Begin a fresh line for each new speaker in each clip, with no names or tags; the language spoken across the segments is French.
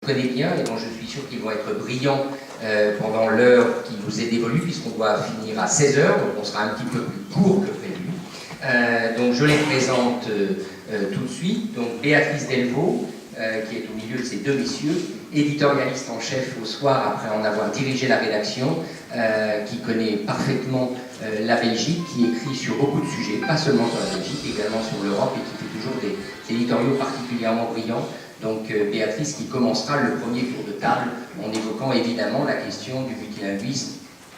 connaît bien et dont je suis sûr qu'ils vont être brillants pendant l'heure qui nous est dévolue, puisqu'on doit finir à 16h, donc on sera un petit peu plus court que prévu. Donc je les présente tout de suite. Donc Béatrice Delvaux, qui est au milieu de ces deux messieurs, éditorialiste en chef au soir après en avoir dirigé la rédaction, qui connaît parfaitement la Belgique, qui écrit sur beaucoup de sujets, pas seulement sur la Belgique, également sur l'Europe, et qui fait toujours des éditoriaux particulièrement brillants. Donc Béatrice qui commencera le premier tour de table en évoquant évidemment la question du multilinguisme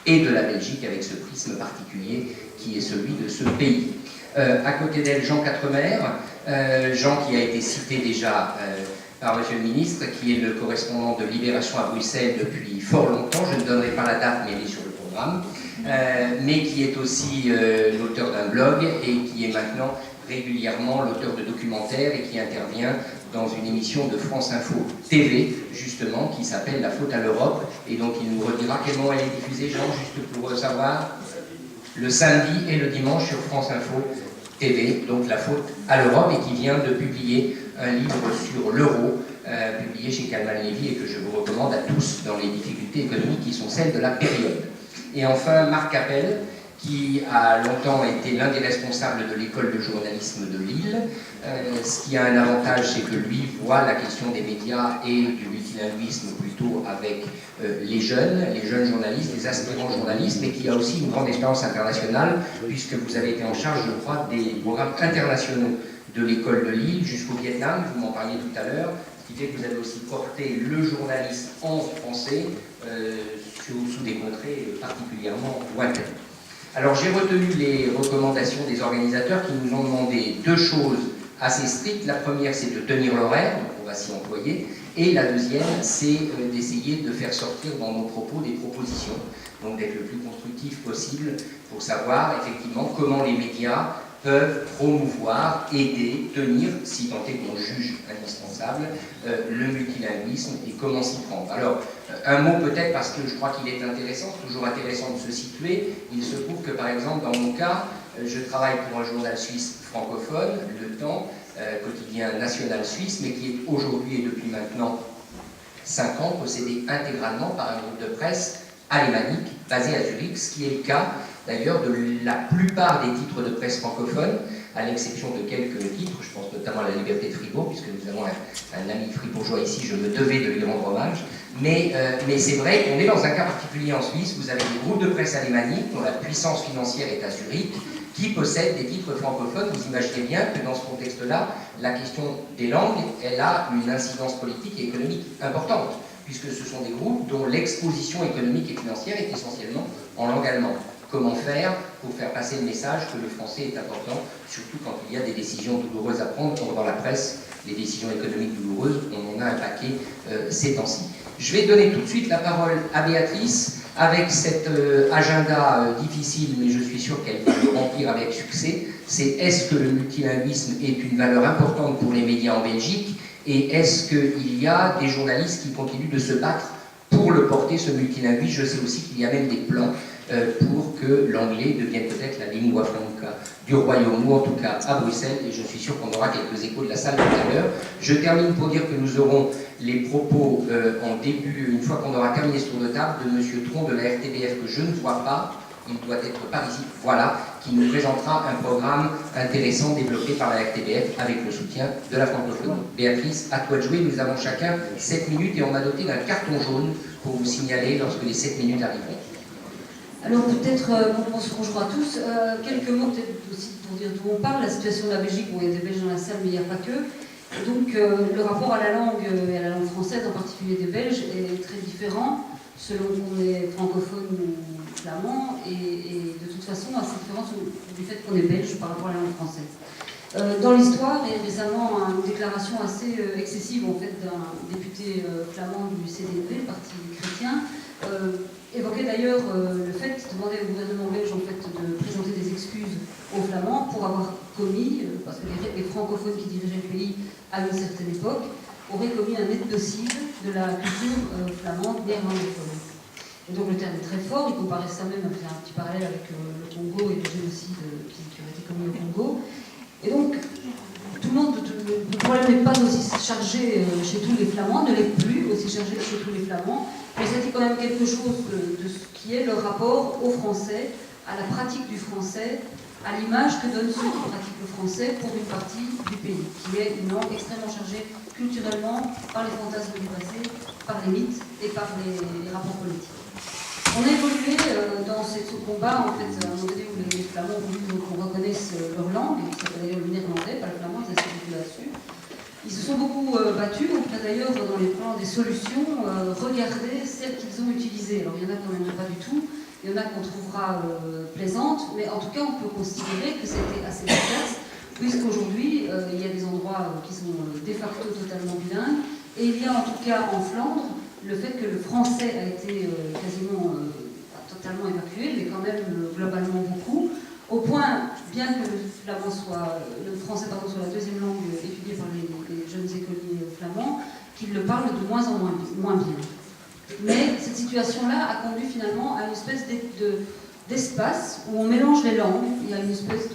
et de la Belgique avec ce prisme particulier qui est celui de ce pays. À côté d'elle, Jean Quatremer, Jean qui a été cité déjà par Monsieur le Ministre, qui est le correspondant de Libération à Bruxelles depuis fort longtemps, je ne donnerai pas la date mais elle est sur le programme, mais qui est aussi l'auteur d'un blog et qui est maintenant régulièrement l'auteur de documentaires et qui intervient dans une émission de France Info TV, justement, qui s'appelle La faute à l'Europe, et donc il nous redira quel moment elle est diffusée, Jean, juste pour savoir, le samedi et le dimanche sur France Info TV, donc La faute à l'Europe, et qui vient de publier un livre sur l'euro, publié chez Calman Lévy, et que je vous recommande à tous dans les difficultés économiques qui sont celles de la période. Et enfin, Marc Capel, qui a longtemps été l'un des responsables de l'école de journalisme de Lille. Ce qui a un avantage, c'est que lui voit la question des médias et du multilinguisme plutôt avec les jeunes journalistes, les aspirants journalistes, mais qui a aussi une grande expérience internationale, puisque vous avez été en charge, je crois, des programmes internationaux de l'école de Lille jusqu'au Vietnam, vous m'en parliez tout à l'heure, ce qui fait que vous avez aussi porté le journalisme en français sous des contrées particulièrement lointaines. Alors j'ai retenu les recommandations des organisateurs qui nous ont demandé deux choses assez strictes. La première, c'est de tenir l'horaire, donc on va s'y employer, et la deuxième, c'est d'essayer de faire sortir dans nos propos des propositions, donc d'être le plus constructif possible pour savoir effectivement comment les médias peuvent promouvoir, aider, tenir, si tant est qu'on juge indispensable, le multilinguisme et comment s'y prendre. Alors, un mot peut-être parce que je crois qu'il est intéressant, toujours intéressant de se situer. Il se trouve que par exemple, dans mon cas, je travaille pour un journal suisse francophone, Le Temps, quotidien national suisse, mais qui est aujourd'hui et depuis maintenant 5 ans possédé intégralement par un groupe de presse alémanique basé à Zurich, ce qui est le cas d'ailleurs de la plupart des titres de presse francophones, à l'exception de quelques titres, je pense notamment à la Liberté de Fribourg, puisque nous avons un ami fribourgeois ici, je me devais de lui rendre hommage, mais c'est vrai qu'on est dans un cas particulier en Suisse, vous avez des groupes de presse alémaniques dont la puissance financière est à Zurich, qui possèdent des titres francophones. Vous imaginez bien que dans ce contexte-là, la question des langues, elle a une incidence politique et économique importante, puisque ce sont des groupes dont l'exposition économique et financière est essentiellement en langue allemande. Comment faire pour faire passer le message que le français est important, surtout quand il y a des décisions douloureuses à prendre, comme dans la presse, les décisions économiques douloureuses, on en a un paquet ces temps-ci. Je vais donner tout de suite la parole à Béatrice, avec cet agenda difficile, mais je suis sûr qu'elle va le remplir avec succès. C'est est-ce que le multilinguisme est une valeur importante pour les médias en Belgique, et est-ce qu'il y a des journalistes qui continuent de se battre pour le porter, ce multilinguisme. Je sais aussi qu'il y a même des plans pour que l'anglais devienne peut-être la lingua franca du Royaume, ou en tout cas à Bruxelles, et je suis sûr qu'on aura quelques échos de la salle tout à l'heure. Je termine pour dire que nous aurons les propos en début, une fois qu'on aura terminé ce tour de table, de M. Tron de la RTBF, que je ne vois pas, il doit être par ici, voilà, qui nous présentera un programme intéressant développé par la RTBF avec le soutien de la francophonie. Béatrice, à toi de jouer, nous avons chacun 7 minutes et on m'a doté d'un carton jaune pour vous signaler lorsque les 7 minutes arriveront.
Alors peut-être, bonjour à tous, quelques mots peut-être aussi pour dire d'où on parle, la situation de la Belgique, bon, il y a des Belges dans la salle, mais il n'y a pas que. Et donc le rapport à la langue et à la langue française, en particulier des Belges, est très différent selon qu'on est francophone ou flamand, et de toute façon assez différent du fait qu'on est belge par rapport à la langue française. Dans l'histoire, il y a récemment une déclaration assez excessive en fait, d'un député flamand du CDP, le Parti chrétien, évoquait d'ailleurs le fait, demandait au gouvernement belge en fait, de présenter des excuses aux Flamands pour avoir commis, parce que les francophones qui dirigeaient le pays à une certaine époque, auraient commis un ethnocide de la culture flamande néerlandophone. Et donc le terme est très fort, il comparait ça même, il fait un petit parallèle avec le Congo et le génocide qui aurait été commis au Congo. Et donc, tout le monde le problème n'est pas aussi chargé chez tous les Flamands, ne l'est plus aussi chargé chez tous les Flamands, mais ça dit quand même quelque chose de ce qui est le rapport au français, à la pratique du français, à l'image que donnent ceux qui pratiquent le français pour une partie du pays, qui est une langue extrêmement chargée culturellement par les fantasmes du passé, par les mythes et par les rapports politiques. On a évolué dans ce combat, en fait, à un moment donné où les Flamands ont voulu qu'on reconnaisse leur langue, et qui s'appelle d'ailleurs le néerlandais, pas le flamand, ils insistent beaucoup là-dessus. Ils se sont beaucoup battus, on peut d'ailleurs dans les plans des solutions regarder celles qu'ils ont utilisées. Alors il y en a quand même pas du tout, il y en a qu'on trouvera plaisantes, mais en tout cas on peut considérer que c'était assez efficace, puisqu'aujourd'hui il y a des endroits qui sont de facto totalement bilingues, et il y a en tout cas en Flandre le fait que le français a été quasiment totalement évacué, mais quand même globalement beaucoup, au point, bien que le français soit la deuxième langue étudiée par les jeunes écoliers flamands, qu'ils le parlent de moins en moins bien. Mais cette situation-là a conduit finalement à une espèce d'espace où on mélange les langues. Il y a une espèce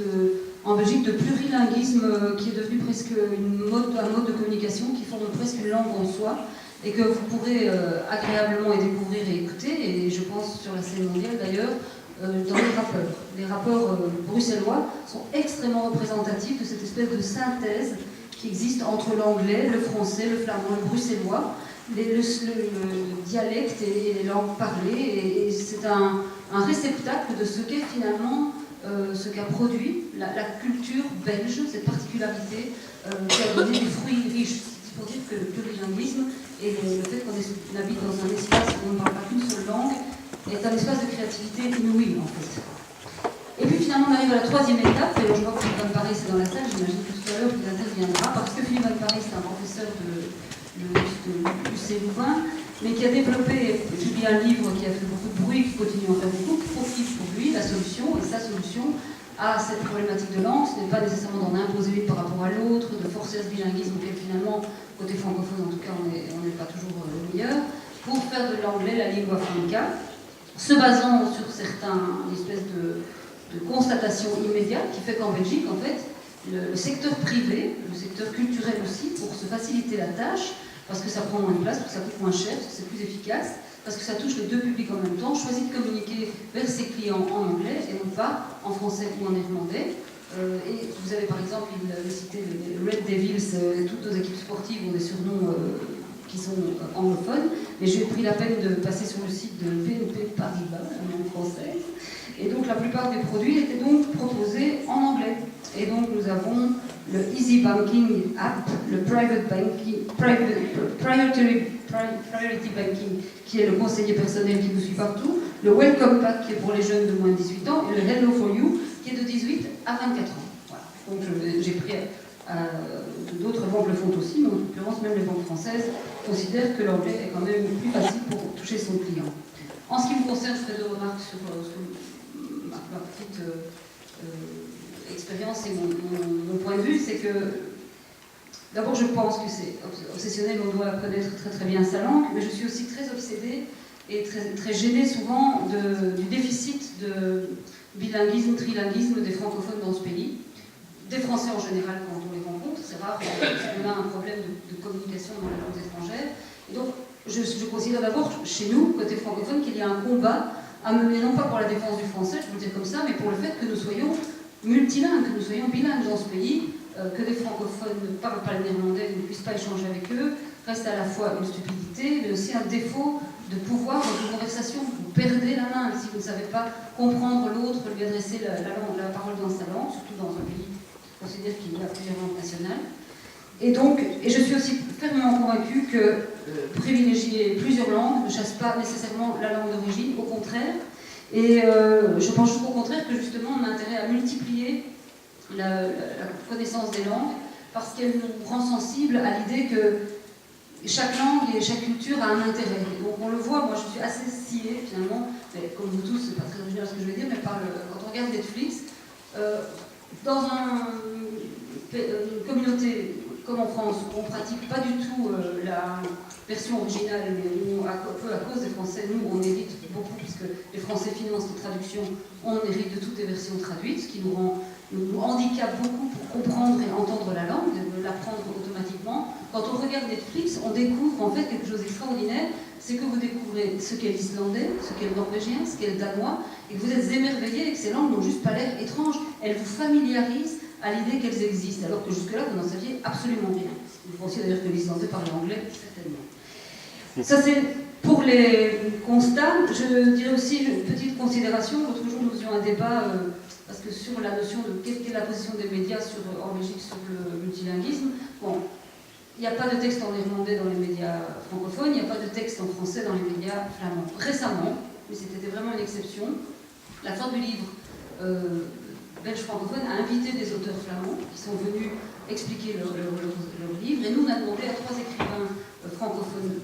en Belgique de plurilinguisme qui est devenu presque un mode de communication qui forme presque une langue en soi, et que vous pourrez agréablement y découvrir et écouter, et je pense sur la scène mondiale d'ailleurs, dans les rappeurs. Les rappeurs bruxellois sont extrêmement représentatifs de cette espèce de synthèse qui existe entre l'anglais, le français, le flamand, le bruxellois, le dialecte et les langues parlées, et c'est un réceptacle de ce qu'est finalement ce qu'a produit la culture belge, cette particularité qui a donné des fruits riches. C'est pour dire que le plurilinguisme et le fait qu'on habite dans un espace où on ne parle pas qu'une seule langue est un espace de créativité inouïe en fait. Et puis finalement on arrive à la troisième étape, et je vois que Philippe Van Parijs est dans la salle, j'imagine que tout à l'heure il interviendra, parce que Philippe Van Parijs est un professeur de l'UC Louvain, mais qui a développé et publié un livre qui a fait beaucoup de bruit, qui continue à en faire beaucoup, qui profile pour lui la solution, et sa solution à cette problématique de langue, ce n'est pas nécessairement d'en imposer une par rapport à l'autre, de forcer à ce bilinguisme auquel finalement, côté francophone en tout cas, on n'est pas toujours le meilleur, pour faire de l'anglais la lingua franca, se basant sur une espèce de constatation immédiate qui fait qu'en Belgique, en fait, le secteur privé, le secteur culturel aussi, pour se faciliter la tâche, parce que ça prend moins de place, parce que ça coûte moins cher, parce que c'est plus efficace, parce que ça touche les deux publics en même temps, choisit de communiquer vers ses clients en anglais et non pas en français ou en néerlandais. Et vous avez par exemple, il avait cité les Red Devils, toutes nos équipes sportives ont des surnoms qui sont anglophones, mais j'ai pris la peine de passer sur le site de BNP Paribas, un nom français, et donc la plupart des produits étaient donc proposés en anglais. Et donc nous avons le Easy Banking App, le Private Banking, Priority Banking, qui est le conseiller personnel qui nous suit partout, le Welcome Pack, qui est pour les jeunes de moins de 18 ans, et le Hello for You, qui est de 18 à 24 ans. Voilà. Donc j'ai pris d'autres banques le font aussi, mais en l'occurrence même les banques françaises considèrent que l'anglais est quand même plus facile pour toucher son client. En ce qui me concerne, je ferai deux remarques sur ma petite expérience et mon point de vue, c'est que d'abord je pense que c'est obsessionnel, on doit connaître très très bien sa langue, mais je suis aussi très obsédée et très gênée souvent du déficit de bilinguisme, trilinguisme des francophones dans ce pays. Des Français en général quand on les rencontre, c'est rare qu'on a un problème de communication dans les langues étrangères. Et donc je considère d'abord chez nous, côté francophone, qu'il y a un combat à mener non pas pour la défense du français, je peux le dire comme ça, mais pour le fait que nous soyons multilingues, que nous soyons bilingues dans ce pays, que des francophones ne parlent pas le néerlandais, ne puissent pas échanger avec eux, reste à la fois une stupidité, mais aussi un défaut de pouvoir dans une conversation. Vous perdez la main si vous ne savez pas comprendre l'autre, lui adresser la parole dans sa langue, surtout dans un pays qui considère qu'il y a plusieurs langues nationales. Et donc, je suis aussi fermement convaincue que privilégier plusieurs langues ne chasse pas nécessairement la langue d'origine, au contraire. Et je pense au contraire que justement on a intérêt à multiplier la connaissance des langues parce qu'elle nous rend sensibles à l'idée que chaque langue et chaque culture a un intérêt. Et donc on le voit, moi je suis assez sciée finalement, mais comme vous tous, c'est pas très original ce que je vais dire, mais quand on regarde Netflix, dans une communauté comme en France, où on ne pratique pas du tout la version originale, mais où, un peu à cause des Français, nous, on hérite beaucoup, puisque les Français financent les traductions, on hérite de toutes les versions traduites, ce qui nous rend nous handicape beaucoup pour comprendre et entendre la langue, de l'apprendre automatiquement. Quand on regarde Netflix, on découvre en fait quelque chose d'extraordinaire, c'est que vous découvrez ce qu'est l'islandais, ce qu'est le norvégien, ce qu'est le danois, et vous êtes émerveillés et que ces langues n'ont juste pas l'air étranges, elles vous familiarisent à l'idée qu'elles existent, alors que jusque-là, vous n'en saviez absolument rien. Vous pensiez d'ailleurs que l'islandais parlait anglais, certainement. Ça, c'est pour les constats. Je dirais aussi une petite considération. L'autre jour, nous faisions un débat, parce que sur la notion de quelle est la position des médias en Belgique sur le multilinguisme. Bon, il n'y a pas de texte en néerlandais dans les médias francophones, il n'y a pas de texte en français dans les médias flamands. Récemment, mais c'était vraiment une exception, la fin du livre belge francophone a invité des auteurs flamands qui sont venus expliquer leur livre, et nous on a demandé à 3 écrivains francophones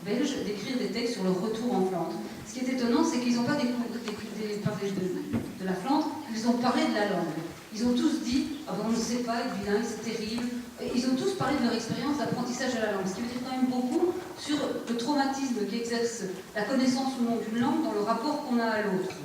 belges d'écrire des textes sur leur retour en Flandre. Ce qui est étonnant, c'est qu'ils n'ont pas parlé de la Flandre, ils ont parlé de la langue. Ils ont tous dit, ah ben on ne sait pas, être bilingue, c'est terrible. Et ils ont tous parlé de leur expérience d'apprentissage de la langue, ce qui veut dire quand même beaucoup sur le traumatisme qu'exerce la connaissance ou non d'une langue dans le rapport qu'on a à l'autre.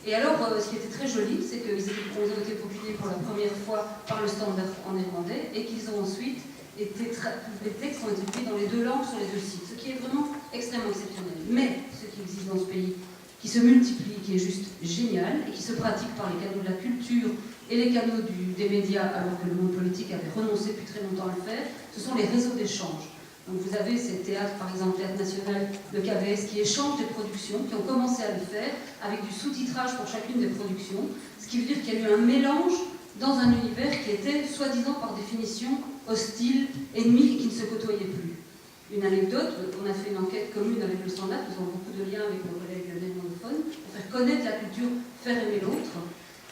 Et alors, ce qui était très joli, c'est qu'ils ont été publiés pour la première fois par le Standard en néerlandais, et qu'ils ont ensuite les textes ont été publiés dans les 2 langues sur les 2 sites, ce qui est vraiment extrêmement exceptionnel. Mais ce qui existe dans ce pays, qui se multiplie, qui est juste génial, et qui se pratique par les canaux de la culture et les canaux des médias, alors que le monde politique avait renoncé depuis très longtemps à le faire, ce sont les réseaux d'échange. Donc vous avez ces théâtres, par exemple Théâtre National de KVS, qui échangent des productions, qui ont commencé à le faire, avec du sous-titrage pour chacune des productions, ce qui veut dire qu'il y a eu un mélange dans un univers qui était, soi-disant par définition, hostile, ennemi, et qui ne se côtoyait plus. Une anecdote, on a fait une enquête commune avec le Standard, nous avons beaucoup de liens avec nos collègues néerlandophones, pour faire connaître la culture, faire aimer l'autre,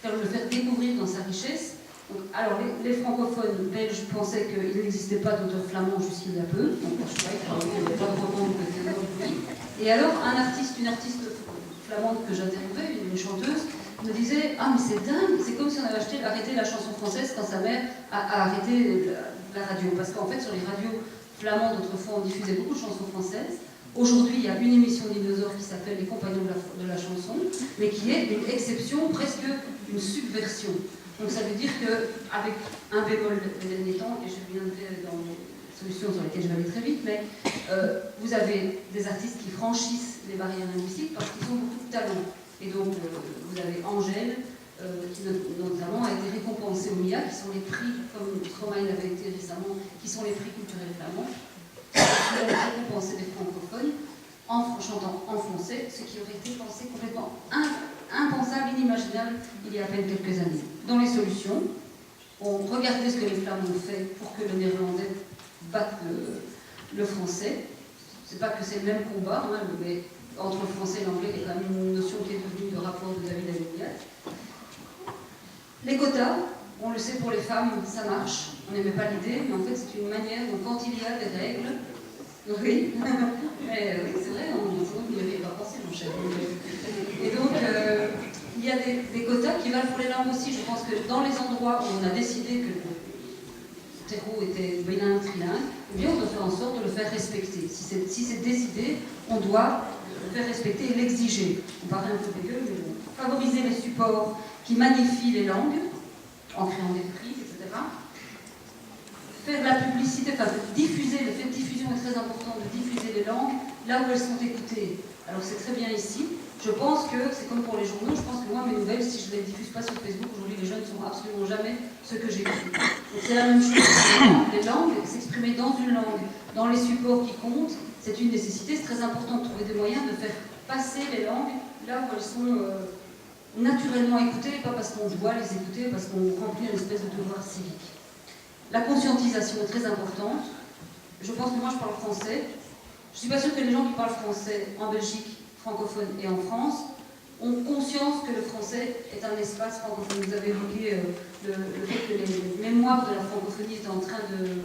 le faire découvrir dans sa richesse. Donc, alors, les francophones belges pensaient qu'il n'existait pas d'auteur flamand jusqu'il y a peu, donc je croyais qu'il n'y avait pas de roman de pays. Et alors, une artiste flamande que j'interviewais, une chanteuse, me disait « Ah, mais c'est dingue, c'est comme si on avait arrêté la chanson française quand sa mère a arrêté la radio. » Parce qu'en fait, sur les radios flamandes, autrefois, on diffusait beaucoup de chansons françaises. Aujourd'hui, il y a une émission dinosaure qui s'appelle Les Compagnons de la chanson, mais qui est une exception, presque une subversion. Donc ça veut dire qu'avec un bémol des derniers temps, et je viendrai dans les solutions sur lesquelles je vais aller très vite, mais vous avez des artistes qui franchissent les barrières linguistiques parce qu'ils ont beaucoup de talent. Et donc vous avez Angèle, qui notamment a été récompensée au MIA, qui sont les prix, comme Stromae l'avait été récemment, qui sont les prix culturels flamands, qui ont récompensé des francophones en chantant en français, ce qui aurait été pensé complètement impensable, inimaginable il y a à peine quelques années. Dans les solutions, on regardait ce que les flamands ont fait pour que le néerlandais batte le français. C'est pas que c'est le même combat, hein, mais entre le français et l'anglais, il y a quand même une notion qui est devenue le rapport de David à Goliath. Les quotas, on le sait pour les femmes, ça marche. On n'aimait pas l'idée, mais en fait c'est une manière dont quand il y a des règles, oui, mais oui, c'est vrai, on n'y avait pas pensé, mon cher. Et donc, il y a des quotas qui valent pour les langues aussi. Je pense que dans les endroits où on a décidé que le terreau était bilingue, trilingue, eh bien, on doit faire en sorte de le faire respecter. Si c'est décidé, on doit le faire respecter et l'exiger. On paraît un peu dégueu, mais bon. Favoriser les supports qui magnifient les langues, en créant des prix, etc. Faire la publicité, enfin diffuser, le fait de diffusion est très important, de diffuser les langues là où elles sont écoutées. Alors c'est très bien ici. Je pense que, c'est comme pour les journaux, je pense que moi, mes nouvelles, si je ne les diffuse pas sur Facebook, aujourd'hui les jeunes ne sauront absolument jamais ce que j'écris. Donc c'est la même chose. Les langues, s'exprimer dans une langue, dans les supports qui comptent, c'est une nécessité. C'est très important de trouver des moyens de faire passer les langues là où elles sont naturellement écoutées, pas parce qu'on doit les écouter, parce qu'on remplit une espèce de devoir civique. La conscientisation est très importante. Je pense que moi, je parle français. Je ne suis pas sûre que les gens qui parlent français en Belgique, francophone et en France, ont conscience que le français est un espace francophone. Vous avez évoqué le fait que les mémoires de la francophonie étaient en train de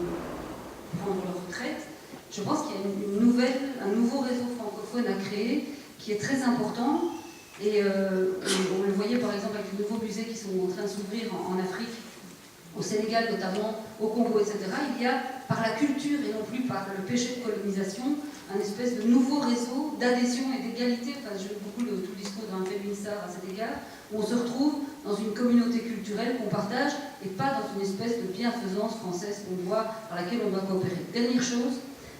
prendre leur retraite. Je pense qu'il y a un nouveau réseau francophone à créer qui est très important. Et on le voyait par exemple avec les nouveaux musées qui sont en train de s'ouvrir en Afrique, au Sénégal notamment, au Congo, etc. Il y a, par la culture et non plus par le péché de colonisation, un espèce de nouveau réseau d'adhésion et d'égalité. Enfin, j'aime beaucoup tout le discours d'un Felwine Sarr à cet égard, où on se retrouve dans une communauté culturelle qu'on partage et pas dans une espèce de bienfaisance française par laquelle on doit coopérer. Dernière chose,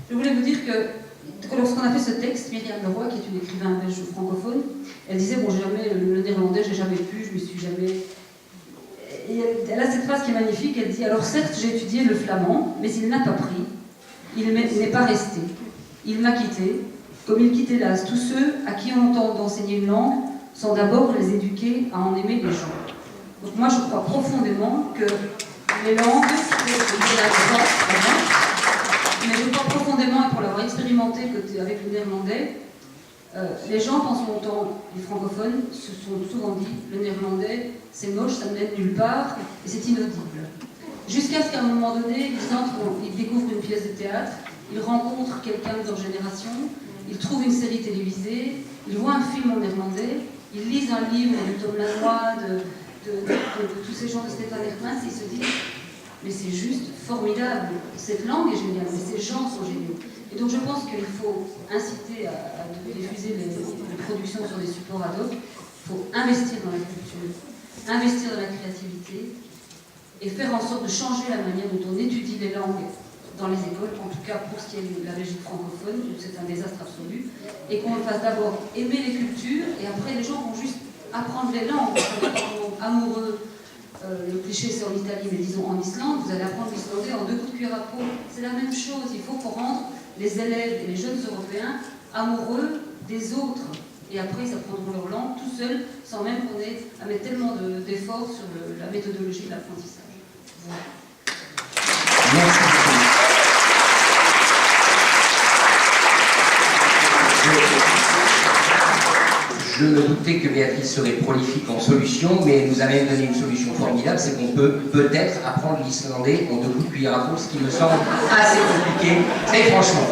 je voulais vous dire que lorsqu'on a fait ce texte, Myriam Leroy, qui est une écrivain belge francophone, elle disait, bon, le néerlandais, j'ai jamais pu, je me suis jamais... Et elle a cette phrase qui est magnifique, elle dit, alors certes, j'ai étudié le flamand, mais il n'a pas pris, il n'est pas resté, il m'a quitté, comme il quitte hélas tous ceux à qui on tente d'enseigner une langue, sans d'abord les éduquer à en aimer les gens. Donc moi, je crois profondément que les langues, mais je crois profondément, et pour l'avoir expérimenté avec le néerlandais, les gens pensent longtemps, les francophones se sont souvent dit, le néerlandais, c'est moche, ça ne mène nulle part, et c'est inaudible. Jusqu'à ce qu'à un moment donné, ils découvrent une pièce de théâtre, ils rencontrent quelqu'un de leur génération, ils trouvent une série télévisée, ils voient un film en néerlandais, ils lisent un livre de Tom Lanois, de tous ces gens de Stéphane Hermans, et ils se disent, mais c'est juste formidable, cette langue est géniale, mais ces gens sont géniaux. Et donc je pense qu'il faut inciter à diffuser les productions sur des supports ad hoc, il faut investir dans la culture, investir dans la créativité, et faire en sorte de changer la manière dont on étudie les langues dans les écoles, en tout cas pour ce qui est de la Belgique francophone, où c'est un désastre absolu, et qu'on fasse d'abord aimer les cultures, et après les gens vont juste apprendre les langues, amoureux. Le cliché c'est en Italie, mais disons en Islande, vous allez apprendre l'islandais en 2 coups de cuillère à peau. C'est la même chose, il faut rendre les élèves et les jeunes Européens amoureux des autres. Et après, ils apprendront leur langue tout seuls, sans même qu'on ait à mettre tellement d'efforts sur la méthodologie de l'apprentissage. Voilà.
Merci beaucoup. Je me doutais que Béatrice serait prolifique en solutions, mais elle nous a même donné une solution formidable, c'est qu'on peut peut-être apprendre l'islandais en 2 coups de cuillère à peau, ce qui me semble assez compliqué, très franchement.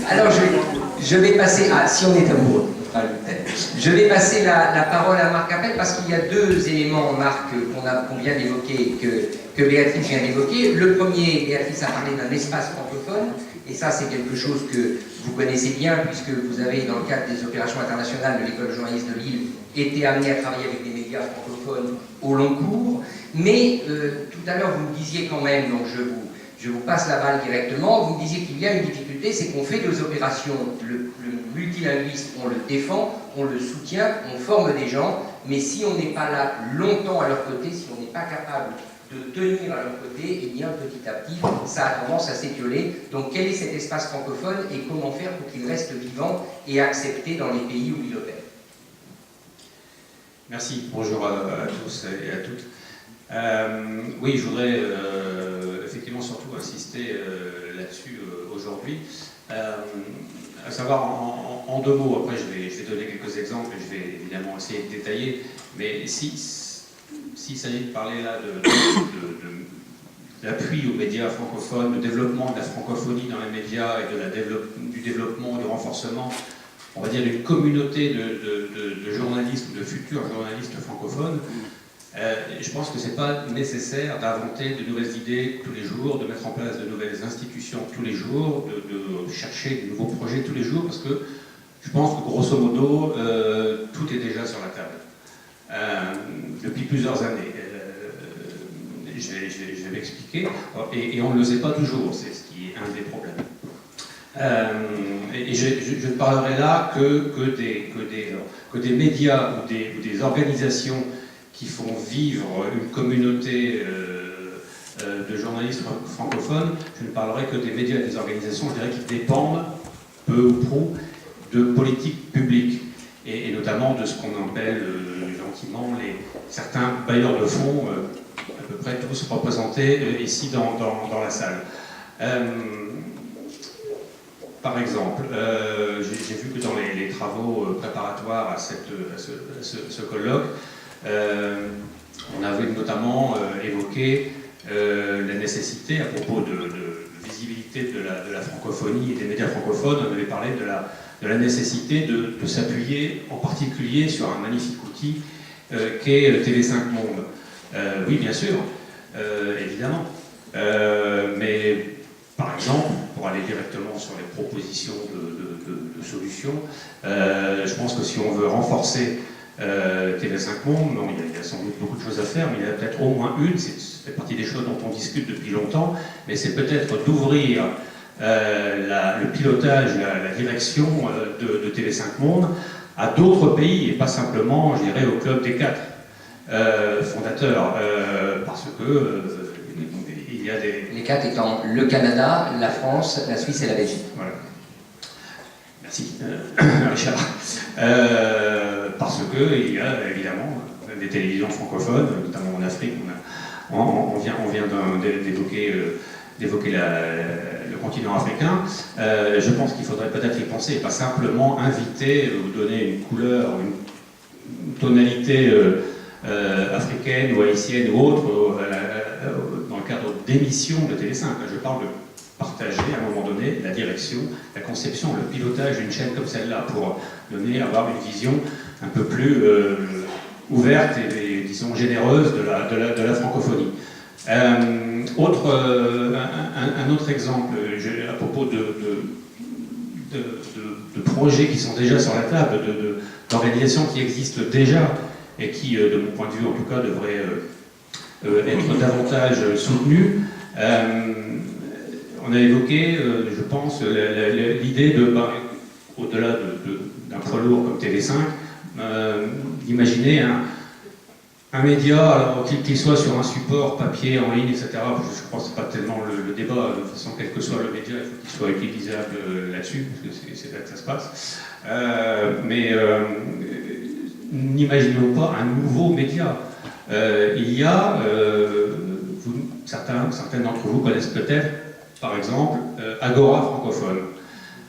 Alors je vais passer, si on est amoureux, je vais passer la parole à Marc Appel parce qu'il y a 2 éléments, Marc, qu'on vient d'évoquer, que Béatrice vient d'évoquer. Le premier, Béatrice a parlé d'un espace francophone, et ça c'est quelque chose que vous connaissez bien puisque vous avez, dans le cadre des opérations internationales de l'école de journalisme de Lille, été amené à travailler avec des médias francophones au long cours. Mais tout à l'heure vous me disiez quand même, donc je vous passe la balle directement, vous me disiez qu'il y a une difficulté, c'est qu'on fait 2 opérations, le multilinguisme, on le défend, on le soutient, on forme des gens, mais si on n'est pas là longtemps à leur côté, si on n'est pas capable de tenir à leur côté, eh bien petit à petit, ça a tendance à s'étioler. Donc quel est cet espace francophone et comment faire pour qu'il reste vivant et accepté dans les pays où il opère?
Merci, bonjour à tous et à toutes. Oui, je voudrais effectivement surtout insister là-dessus aujourd'hui. À savoir en 2 mots, après je vais donner quelques exemples et je vais évidemment essayer de détailler, mais s'il s'agit de parler là d'appui aux médias francophones, de développement de la francophonie dans les médias et du développement, du renforcement, on va dire d'une communauté de journalistes ou de futurs journalistes francophones, je pense que ce n'est pas nécessaire d'inventer de nouvelles idées tous les jours, de mettre en place de nouvelles institutions tous les jours, de chercher de nouveaux projets tous les jours, parce que je pense que grosso modo, tout est déjà sur la table. Depuis plusieurs années. Je vais m'expliquer. Et on ne le sait pas toujours, c'est ce qui est un des problèmes. Et je ne parlerai là que des médias ou des organisations qui font vivre une communauté de journalistes francophones. Je ne parlerai que des médias et des organisations, je dirais, qui dépendent, peu ou prou, de politiques publiques, et notamment de ce qu'on appelle gentiment certains bailleurs de fonds, à peu près tous représentés ici dans la salle. Par exemple, j'ai vu que dans les travaux préparatoires à ce colloque, on avait notamment évoqué la nécessité, à propos de visibilité de la francophonie et des médias francophones, on avait parlé de la nécessité de s'appuyer en particulier sur un magnifique outil qu'est TV5 Monde. Oui, bien sûr, évidemment. Mais par exemple, pour aller directement sur les propositions de solutions, je pense que si on veut renforcer TV5 Monde, non, il y a sans doute beaucoup de choses à faire, mais il y a peut-être au moins une, ça fait partie des choses dont on discute depuis longtemps, mais c'est peut-être d'ouvrir le pilotage, la direction de TV5 Monde à d'autres pays, et pas simplement, je dirais, au club des 4 fondateurs, parce que il y a des...
Les 4 étant le Canada, la France, la Suisse et la Belgique.
Voilà. Merci, Richard. Parce qu'il y a évidemment des télévisions francophones, notamment en Afrique. On vient d'évoquer le continent africain. Je pense qu'il faudrait peut-être y penser, et pas simplement inviter ou donner une couleur, une tonalité africaine ou haïtienne ou autre dans le cadre d'émissions de TV5. Je parle de partager à un moment donné la direction, la conception, le pilotage d'une chaîne comme celle-là pour avoir une vision un peu plus ouverte et disons généreuse de la francophonie. Un autre exemple à propos de projets qui sont déjà sur la table, d'organisations qui existent déjà et qui, de mon point de vue en tout cas, devraient être davantage soutenues. On a évoqué, je pense, l'idée au-delà d'un poids lourd comme TV5, d'imaginer un média, qu'il soit sur un support papier, en ligne, etc. Je crois que ce n'est pas tellement le débat. De toute façon, quel que soit le média, il faut qu'il soit utilisable là-dessus, parce que c'est là que ça se passe. N'imaginons pas un nouveau média. Il y a, certains d'entre vous connaissent peut-être, par exemple, Agora francophone.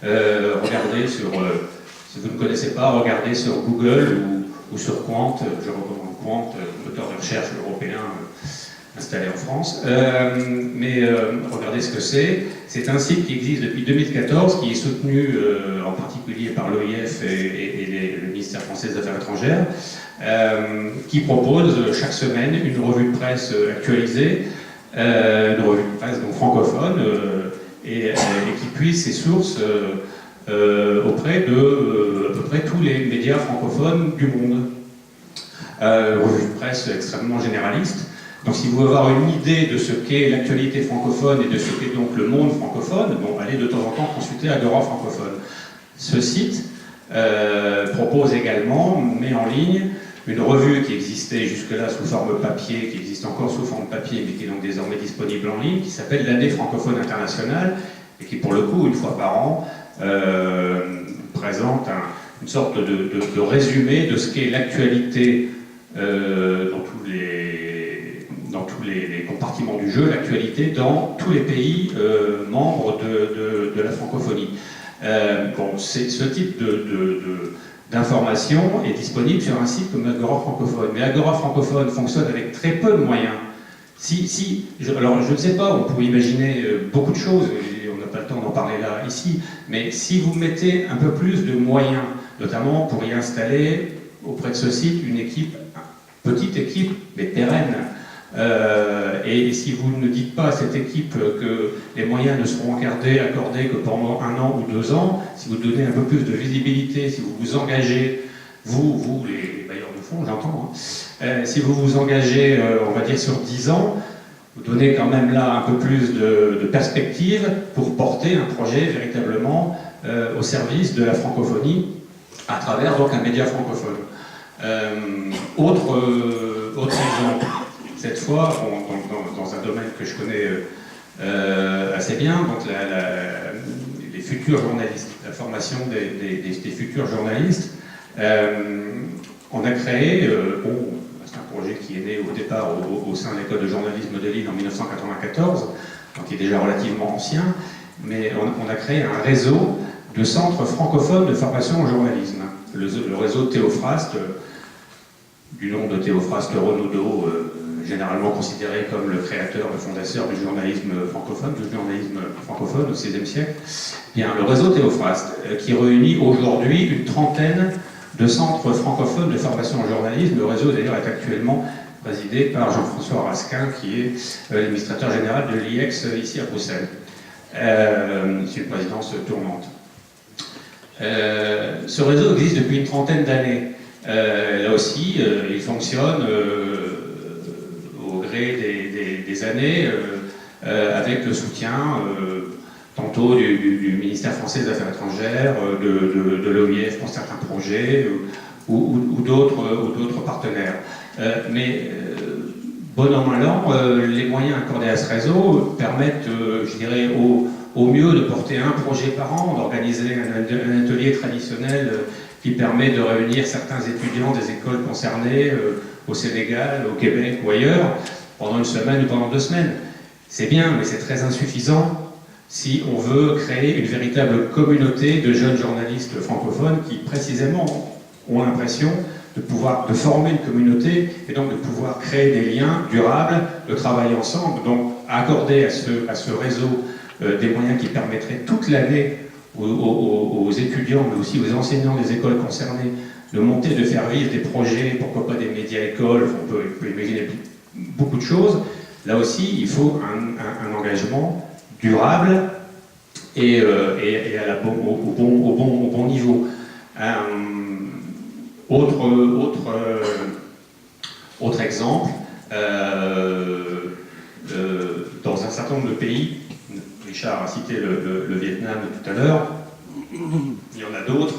Regardez si vous ne connaissez pas, regardez sur Google ou sur Quant, je recommande Quant, moteur de recherche européen installé en France. Regardez ce que c'est. C'est un site qui existe depuis 2014, qui est soutenu en particulier par l'OIF et le ministère français des Affaires étrangères, qui propose chaque semaine une revue de presse actualisée, une revue de presse donc francophone, et qui puise ses sources auprès de à peu près tous les médias francophones du monde. Revue de presse extrêmement généraliste. Donc si vous voulez avoir une idée de ce qu'est l'actualité francophone et de ce qu'est donc le monde francophone, allez de temps en temps consulter Agora francophone. Ce site propose également, met en ligne, une revue qui existait jusque-là sous forme papier, qui existe encore sous forme papier, mais qui est donc désormais disponible en ligne, qui s'appelle l'Année francophone internationale, et qui pour le coup, une fois par an, présente une sorte de résumé de ce qu'est l'actualité dans tous les compartiments du jeu, l'actualité dans tous les pays membres de la francophonie. Ce type d'information est disponible sur un site comme Agora francophone. Mais Agora francophone fonctionne avec très peu de moyens. Alors je ne sais pas, on pourrait imaginer beaucoup de choses, et on n'a pas le temps d'en parler là, ici, mais si vous mettez un peu plus de moyens, notamment pour y installer auprès de ce site une petite équipe, mais pérenne, et si vous ne dites pas à cette équipe que les moyens ne seront accordés que pendant 1 an ou 2 ans, si vous donnez un peu plus de visibilité, si vous vous engagez, vous les bailleurs de fonds, j'entends, si vous vous engagez, on va dire sur 10 ans, vous donnez quand même là un peu plus de perspective pour porter un projet véritablement au service de la francophonie à travers donc un média francophone. Autre exemple, cette fois dans un domaine que je connais assez bien, donc les futurs journalistes, la formation des futurs journalistes. On a créé, c'est un projet qui est né au départ au sein de l'école de journalisme de Lille en 1994, donc qui est déjà relativement ancien, mais on a créé un réseau de centres francophones de formation au journalisme. Le réseau Théophraste, du nom de Théophraste Renaudot, généralement considéré comme le créateur, le fondateur du journalisme francophone au XVIe siècle. Bien, le réseau Théophraste, qui réunit aujourd'hui une trentaine de centres francophones de formation au journalisme. Le réseau, d'ailleurs, est actuellement présidé par Jean-François Raskin, qui est l'administrateur général de l'IEX ici à Bruxelles. C'est une présidence tournante. Ce réseau existe depuis une trentaine d'années. Là aussi, il fonctionne au gré des années avec le soutien tantôt du ministère français des Affaires étrangères, de l'OIF pour certains projets ou d'autres partenaires. Mais bon an, mal an, les moyens accordés à ce réseau permettent, je dirais, au mieux de porter un projet par an, d'organiser un atelier traditionnel qui permet de réunir certains étudiants des écoles concernées au Sénégal, au Québec ou ailleurs, pendant une semaine ou pendant 2 semaines. C'est bien, mais c'est très insuffisant si on veut créer une véritable communauté de jeunes journalistes francophones qui, précisément, ont l'impression de former une communauté et donc de pouvoir créer des liens durables, de travailler ensemble. Donc, accorder à ce réseau des moyens qui permettraient toute l'année aux étudiants, mais aussi aux enseignants des écoles concernées, de monter, de faire vivre des projets, pourquoi pas des médias-écoles, on peut imaginer beaucoup de choses. Là aussi, il faut un engagement durable et au bon niveau. Autre exemple, dans un certain nombre de pays, Richard a cité le Vietnam tout à l'heure, il y en a d'autres.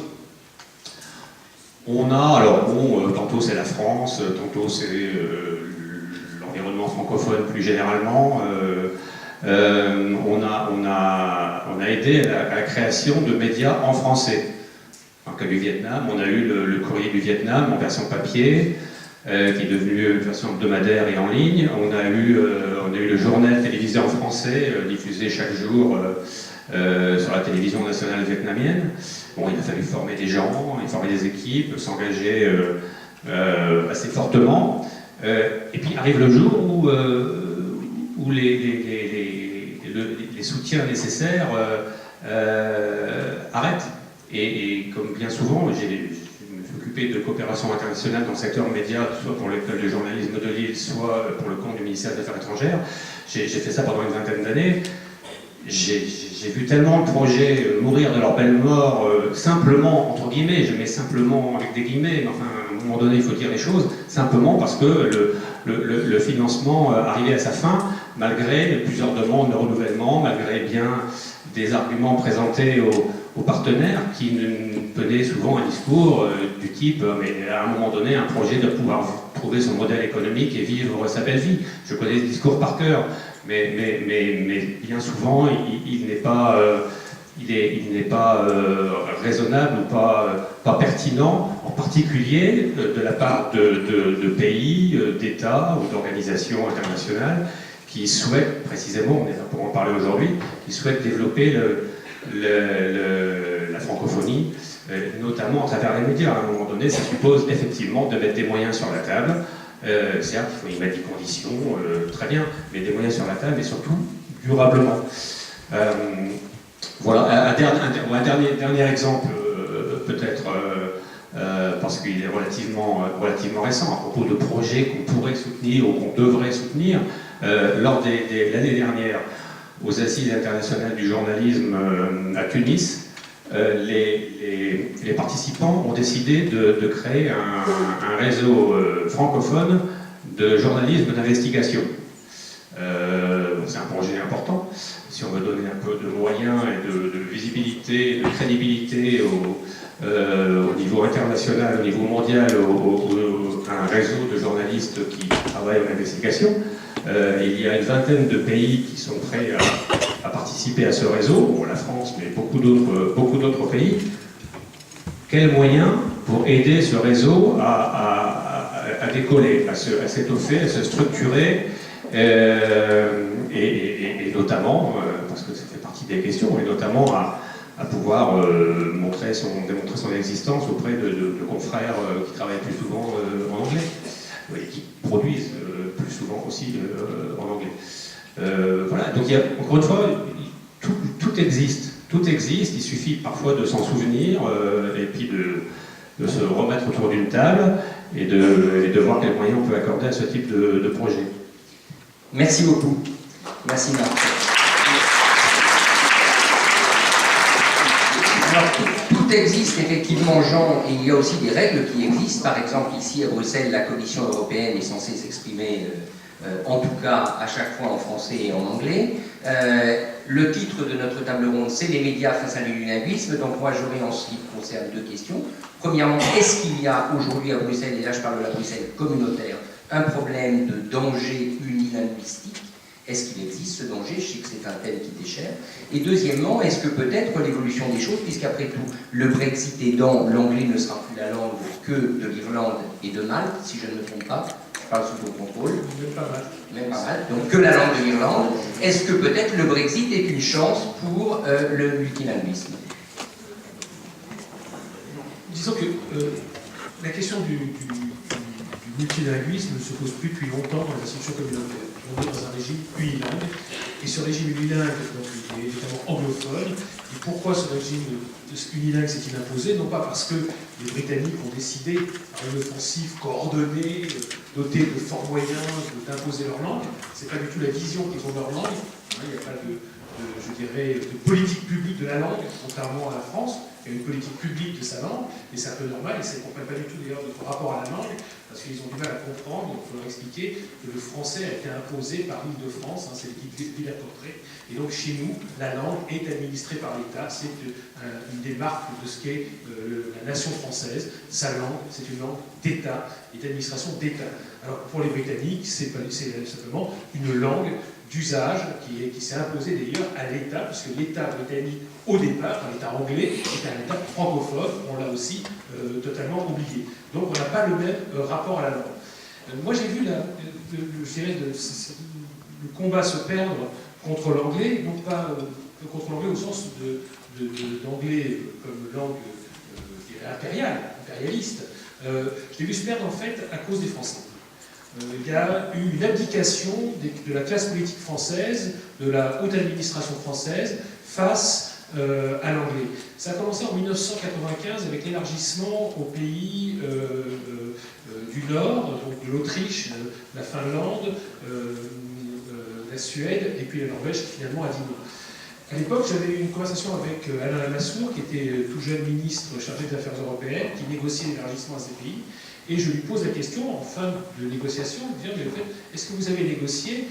On a, alors bon, tantôt c'est la France, tantôt c'est l'environnement francophone plus généralement. On a aidé à la création de médias en français. Dans le cas du Vietnam, on a eu le Courrier du Vietnam en version papier, qui est devenu une version hebdomadaire et en ligne. On a eu le journal télévisé en français, diffusé chaque jour sur la télévision nationale vietnamienne. Bon, il a fallu former des gens, former des équipes, s'engager assez fortement. Et puis arrive le jour où les soutiens nécessaires arrêtent. Et comme bien souvent, je me suis occupé de coopération internationale dans le secteur média, soit pour l'école de journalisme de Lille, soit pour le compte du ministère des Affaires étrangères. J'ai fait ça pendant une vingtaine d'années. J'ai vu tellement de projets mourir de leur belle mort, simplement, entre guillemets, je mets simplement avec des guillemets, mais enfin, à un moment donné, il faut dire les choses, simplement parce que le financement arrivait à sa fin, malgré plusieurs demandes de renouvellement, malgré bien des arguments présentés aux partenaires qui tenaient souvent un discours du type mais à un moment donné, un projet doit pouvoir trouver son modèle économique et vivre sa belle vie. Je connais ce discours par cœur. Mais bien souvent, il n'est pas, raisonnable ou pas pertinent, en particulier de la part de pays, d'États ou d'organisations internationales qui souhaitent, précisément, on est là pour en parler aujourd'hui, qui souhaitent développer la francophonie, notamment à travers les médias. À un moment donné, ça suppose effectivement de mettre des moyens sur la table. Certes, il faut y mettre des conditions, très bien, mais des moyens sur la table et surtout durablement. Voilà, un dernier exemple, peut-être, parce qu'il est relativement récent, à propos de projets qu'on pourrait soutenir ou qu'on devrait soutenir. Lors de l'année dernière, aux Assises internationales du journalisme à Tunis, les participants ont décidé de créer un réseau francophone de journalisme d'investigation. C'est un projet important. Si on veut donner un peu de moyens et de visibilité, de crédibilité au niveau international, au niveau mondial, à un réseau de journalistes qui travaillent en investigation, il y a une vingtaine de pays qui sont prêts à participer à ce réseau, bon, la France, mais beaucoup d'autres pays. Quels moyens pour aider ce réseau à décoller, à s'étoffer, à se structurer, et notamment, parce que ça fait partie des questions, et notamment à pouvoir démontrer son existence auprès de confrères qui travaillent plus souvent en anglais, et qui produisent plus souvent aussi en anglais. Voilà, donc encore une fois, tout existe, il suffit parfois de s'en souvenir et puis de se remettre autour d'une table et de voir quels moyens on peut accorder à ce type de projet.
Merci beaucoup. Merci Marc. Alors, tout existe effectivement, Jean, et il y a aussi des règles qui existent. Par exemple, ici à Bruxelles, la Commission européenne est censée s'exprimer, en tout cas, à chaque fois en français et en anglais. Le titre de notre table ronde, c'est les médias face à l'unilinguisme. Donc moi, j'aurai en ce qui concerne deux questions. Premièrement, est-ce qu'il y a aujourd'hui à Bruxelles, et là je parle de la Bruxelles communautaire, un problème de danger unilinguistique? Est-ce qu'il existe ce danger? Je sais que c'est un thème qui t'est cher. Et deuxièmement, est-ce que peut-être l'évolution des choses, puisqu'après tout, le Brexit aidant, l'anglais ne sera plus la langue que de l'Irlande et de Malte, si je ne me trompe pas, je parle sous ton contrôle.
Même pas mal.
Même pas mal. Donc que la langue de l'Irlande. Est-ce que peut-être le Brexit est une chance pour le multilinguisme?
Disons que la question du multilinguisme ne se pose plus depuis longtemps dans les institutions communautaires. On est dans un régime unilingue, et ce régime unilingue, donc, il est évidemment anglophone. Et pourquoi ce régime unilingue s'est-il imposé? Non pas parce que les Britanniques ont décidé, par une offensive coordonnée, dotée de forts moyens, d'imposer leur langue. C'est pas du tout la vision qu'ils ont de leur langue. Il n'y a pas de politique publique de la langue, contrairement à la France. Il y a une politique publique de sa langue, et c'est un peu normal, et ça ne comprennent pas du tout d'ailleurs notre rapport à la langue, parce qu'ils ont du mal à comprendre, il faut leur expliquer que le français a été imposé par l'Île-de-France, c'est l'équipe Villers-Cotterêts, et donc chez nous, la langue est administrée par l'État, c'est une des marques de ce qu'est la nation française. Sa langue, c'est une langue d'État, et d'administration d'État. Alors pour les Britanniques, c'est simplement une langue d'usage qui s'est imposée d'ailleurs à l'État, puisque l'État britannique, au départ, l'État anglais, était un État francophone, on l'a aussi totalement oublié. Donc on n'a pas le même rapport à la langue. Moi j'ai vu le combat se perdre contre l'anglais, non pas contre l'anglais au sens d'anglais comme langue impérialiste. Je l'ai vu se perdre en fait à cause des Français. Il y a eu une abdication de la classe politique française, de la haute administration française, face à l'anglais. Ça a commencé en 1995 avec l'élargissement aux pays du Nord, donc de l'Autriche, la Finlande, la Suède, et puis la Norvège qui finalement a dit non. À l'époque, j'avais eu une conversation avec Alain Lamassoure, qui était tout jeune ministre chargé des Affaires européennes, qui négociait l'élargissement à ces pays. Et je lui pose la question, en fin de négociation, de dire, est-ce que vous avez négocié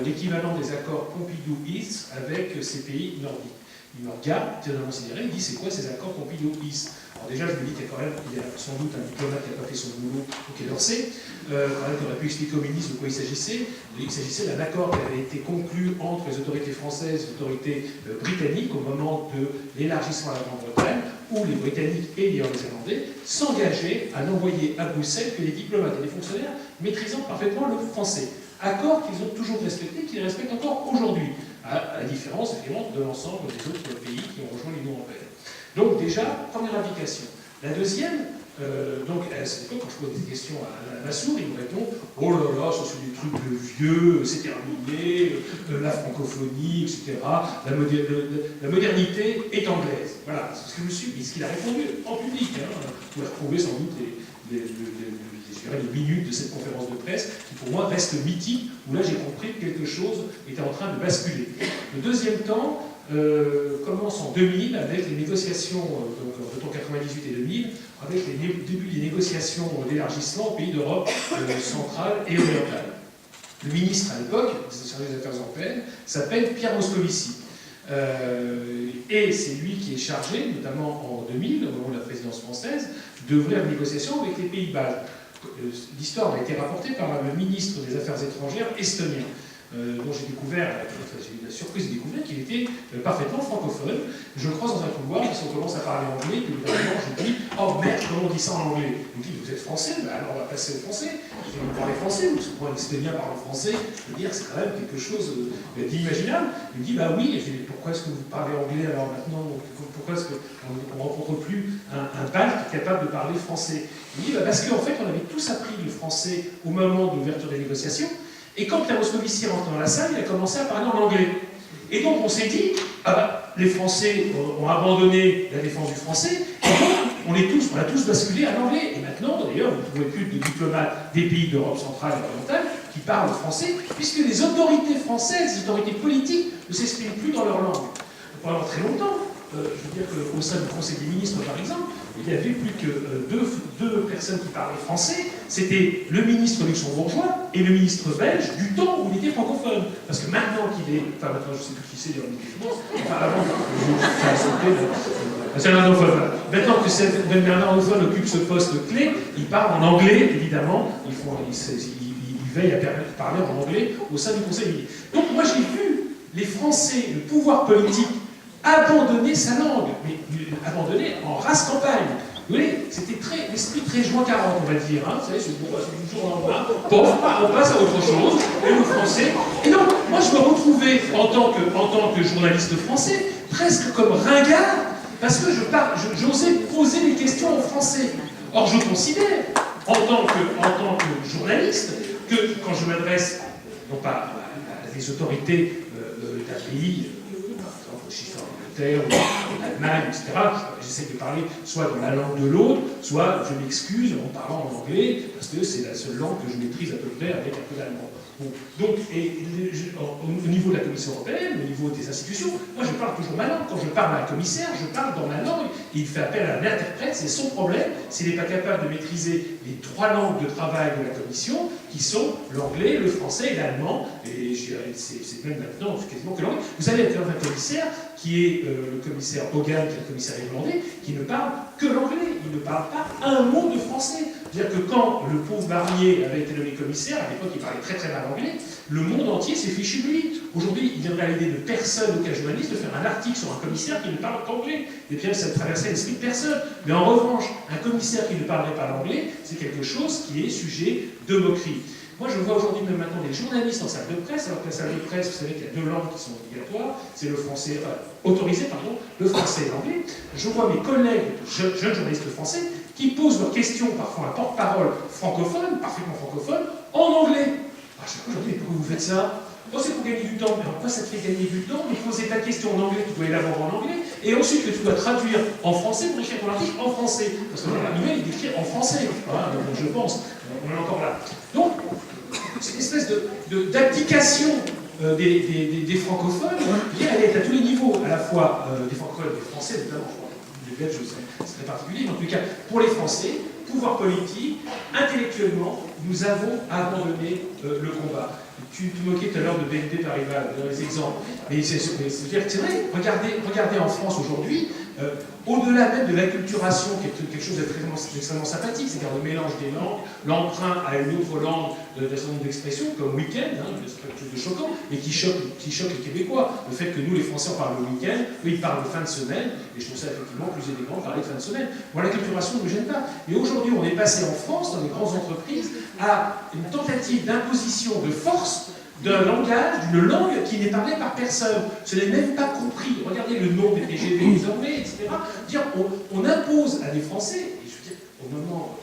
l'équivalent des accords Pompidou-Heath avec ces pays nordiques? Il me regarde, étonnamment sidéré, il dit, c'est quoi ces accords Pompidou-Heath? Alors déjà, je me dis qu'il y a sans doute un diplomate qui n'a pas fait son boulot au Quai d'Orsay, qui aurait pu expliquer aux ministres de quoi il s'agissait. Il s'agissait d'un accord qui avait été conclu entre les autorités françaises et les autorités britanniques au moment de l'élargissement à la Grande-Bretagne, où les Britanniques et les Irlandais s'engageaient à n'envoyer à Bruxelles que les diplomates et les fonctionnaires maîtrisant parfaitement le français. Accord qu'ils ont toujours respecté, qu'ils respectent encore aujourd'hui, à la différence évidemment de l'ensemble des autres pays qui ont rejoint l'Union européenne. Donc déjà, première application. La deuxième, donc à cette époque, quand je pose des questions à Massour, il me répond « Oh là là, ça c'est des trucs de vieux, c'est terminé, la francophonie, etc. La modernité est anglaise. » Voilà, c'est ce que je me suis dit, ce qu'il a répondu en public. Vous pouvez retrouver sans doute les minutes de cette conférence de presse, qui pour moi reste mythique, où là j'ai compris que quelque chose était en train de basculer. Le deuxième temps commence en 2000 avec les négociations, donc entre 1998 et 2000, avec les débuts des négociations d'élargissement aux pays d'Europe centrale et orientale. Le ministre à l'époque, des Affaires européennes, s'appelle Pierre Moscovici. Et c'est lui qui est chargé, notamment en 2000, au moment de la présidence française, d'ouvrir les négociations avec les pays baltes. L'histoire a été rapportée par le ministre des Affaires étrangères estonien, dont j'ai eu la surprise de découvrir qu'il était parfaitement francophone. Je le croise dans un couloir, et si on commence à parler anglais, évidemment, je dis « Oh merde, comment on dit ça en anglais ?» Il me dit « Vous êtes français? Alors on va passer au français. » Je dis « Vous parlez français ?» Parce que pour un estonien parle français, je veux dire, c'est quand même quelque chose d'imaginable. Il me dit « Bah oui. » Je dis « Pourquoi est-ce que vous parlez anglais alors maintenant? Pourquoi est-ce qu'on ne rencontre plus un Balte capable de parler français ?» Il me dit bah, « Parce qu'en fait, on avait tous appris le français au moment de l'ouverture des négociations. Et quand Pierre Moscovici rentre dans la salle, il a commencé à parler en anglais. Et donc on s'est dit, ah bah, les Français ont abandonné la défense du français, et donc on a tous basculé à l'anglais. Et maintenant, d'ailleurs, vous ne trouvez plus de diplomates des pays d'Europe centrale et orientale qui parlent français, puisque les autorités françaises, les autorités politiques, ne s'expriment plus dans leur langue. Pendant très longtemps, je veux dire qu'au sein du Conseil des ministres, par exemple, il y avait plus que deux personnes qui parlaient français. C'était le ministre luxembourgeois et le ministre belge du temps où il était francophone. Parce que maintenant qu'il est... Enfin, maintenant, je ne sais plus qui c'est, enfin, avant, c'est un anglophone. Maintenant que Bernard Hoffmann occupe ce poste clé, il parle en anglais, évidemment. Il veille à parler en anglais au sein du Conseil des ministres. Donc, moi, j'ai vu les Français, le pouvoir politique, abandonner sa langue, mais abandonner en race campagne. Vous voyez, c'était l'esprit très juin 40, on va dire. Hein. Vous savez, c'est du jour au lendemain. Bon, on passe à autre chose, et le français. Et donc, moi, je me retrouvais en tant que journaliste français, presque comme ringard, parce que j'osais poser des questions en français. Or, je considère, en tant que journaliste, que quand je m'adresse, non pas à des autorités d'un pays, ou en Allemagne, etc. J'essaie de parler soit dans la langue de l'autre, soit je m'excuse en parlant en anglais, parce que c'est la seule langue que je maîtrise à peu près avec un peu d'allemand. Bon. Donc, au niveau de la Commission européenne, au niveau des institutions, moi je parle toujours ma langue. Quand je parle à un commissaire, je parle dans ma langue, et il fait appel à un interprète, c'est son problème, s'il n'est pas capable de maîtriser les 3 langues de travail de la Commission, qui sont l'anglais, le français et l'allemand, et c'est même maintenant quasiment que l'anglais. Vous avez un commissaire qui est le commissaire Hogan, qui est le commissaire irlandais, qui ne parle que l'anglais, il ne parle pas un mot de français. C'est-à-dire que quand le pauvre Barnier avait été nommé commissaire, à l'époque il parlait très très mal anglais, le monde entier s'est fichu de lui. Aujourd'hui, il viendrait à l'idée de personne, aucun journaliste, de faire un article sur un commissaire qui ne parle qu'anglais. Et bien ça ne traversait l'esprit de personne. Mais en revanche, un commissaire qui ne parlerait pas l'anglais, c'est quelque chose qui est sujet de moquerie. Moi, je vois aujourd'hui même maintenant des journalistes en salle de presse, alors que la salle de presse, vous savez qu'il y a 2 langues qui sont obligatoires, c'est le français, autorisé, pardon, le français et l'anglais. Je vois mes collègues, jeunes journalistes français, qui posent leurs questions, parfois à porte-parole francophone, parfaitement francophone, en anglais. Alors, je sais pas aujourd'hui, pourquoi vous faites ça? Oh, c'est pour gagner du temps. Mais en quoi ça te fait gagner du temps? Il poser ta question en anglais, tu dois élaborer en anglais, et ensuite que tu dois traduire en français pour écrire ton article en français. Parce que dans la nouvelle, il écrit en français. Voilà, donc je pense, on est encore là. Donc, c'est une espèce d'abdication des francophones, elle est à tous les niveaux, à la fois des francophones, des français, notamment, les Belges, c'est très particulier, mais en tout cas, pour les Français, pouvoir politique, intellectuellement, nous avons abandonné le combat. Tu moquais tout à l'heure de BNP Paribas, dans les exemples, mais c'est vrai, regardez en France aujourd'hui, au-delà même de l'acculturation, qui est quelque chose d'extrêmement sympathique, c'est-à-dire le mélange des langues, l'emprunt à une autre langue d'un certain nombre d'expressions, comme week-end, c'est quelque chose de choquant, et qui choque les Québécois. Le fait que nous, les Français, on parle le week-end, eux, ils parlent de fin de semaine, et je trouve ça effectivement plus élégant de parler de fin de semaine. Moi, l'acculturation ne me gêne pas. Et aujourd'hui, on est passé en France, dans les grandes entreprises, à une tentative d'imposition de force d'un langage, d'une langue qui n'est parlée par personne. Ce n'est même pas compris. Regardez le nom des TGV désormais, etc. Dire, on impose à des Français, et je veux dire, au moment,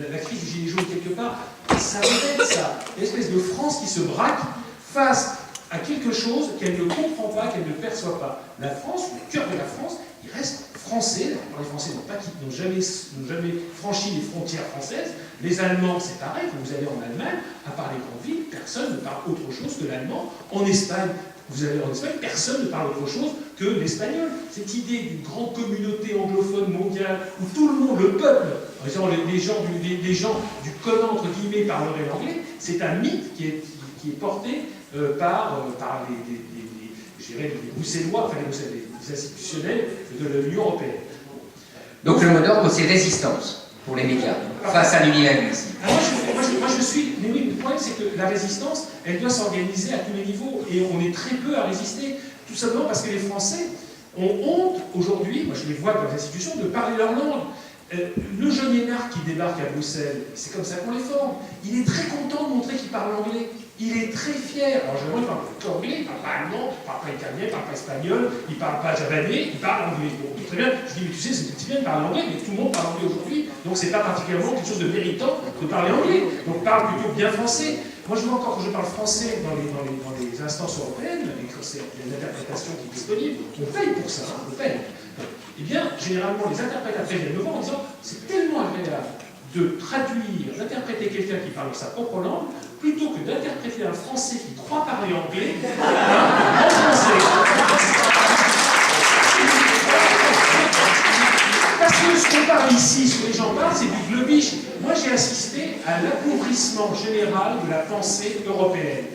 la crise du Gilet jaune quelque part, ça répète ça, une espèce de France qui se braque face à quelque chose qu'elle ne comprend pas, qu'elle ne perçoit pas. La France, le cœur de la France, il reste français. Les Français n'ont jamais franchi les frontières françaises. Les Allemands, c'est pareil, quand vous allez en Allemagne, à part les grandes villes, personne ne parle autre chose que l'allemand. En Espagne, vous allez en Espagne, personne ne parle autre chose que l'espagnol. Cette idée d'une grande communauté anglophone mondiale, où tout le monde, le peuple, les gens du commun, entre guillemets, parleraient l'anglais, c'est un mythe qui est porté par les Bruxellois, enfin les institutionnels de l'Union européenne.
Donc le mot d'ordre, c'est résistance pour les médias, face à l'unilinguisme.
Moi je suis... Mais oui, le problème c'est que la résistance, elle doit s'organiser à tous les niveaux, et on est très peu à résister, tout simplement parce que les Français ont honte aujourd'hui, moi je les vois dans les institutions, de parler leur langue. Le jeune énarque qui débarque à Bruxelles, c'est comme ça qu'on les forme, il est très content de montrer qu'il parle anglais. Il est très fier. Alors, généralement, il parle qu'anglais, il ne parle pas allemand, il ne parle pas italien, il ne parle pas espagnol, il ne parle pas javanais, il parle anglais. Donc, très bien, je dis, mais tu sais, c'est bien de parler anglais, mais tout le monde parle anglais aujourd'hui, donc c'est pas particulièrement quelque chose de méritant de parler anglais. Donc, parle plutôt bien français. Moi, je vois encore, quand je parle français dans les instances européennes, il y a une interprétation qui est disponible, on paye pour ça, on paye. Eh bien, généralement, les interprètes après viennent me voir en disant, c'est tellement agréable de traduire, d'interpréter quelqu'un qui parle sa propre langue, plutôt que d'interpréter un Français qui croit parler anglais en français. ce qu'on parle ici, ce que les gens parlent, c'est du globish. Moi, j'ai assisté à l'appauvrissement général de la pensée européenne.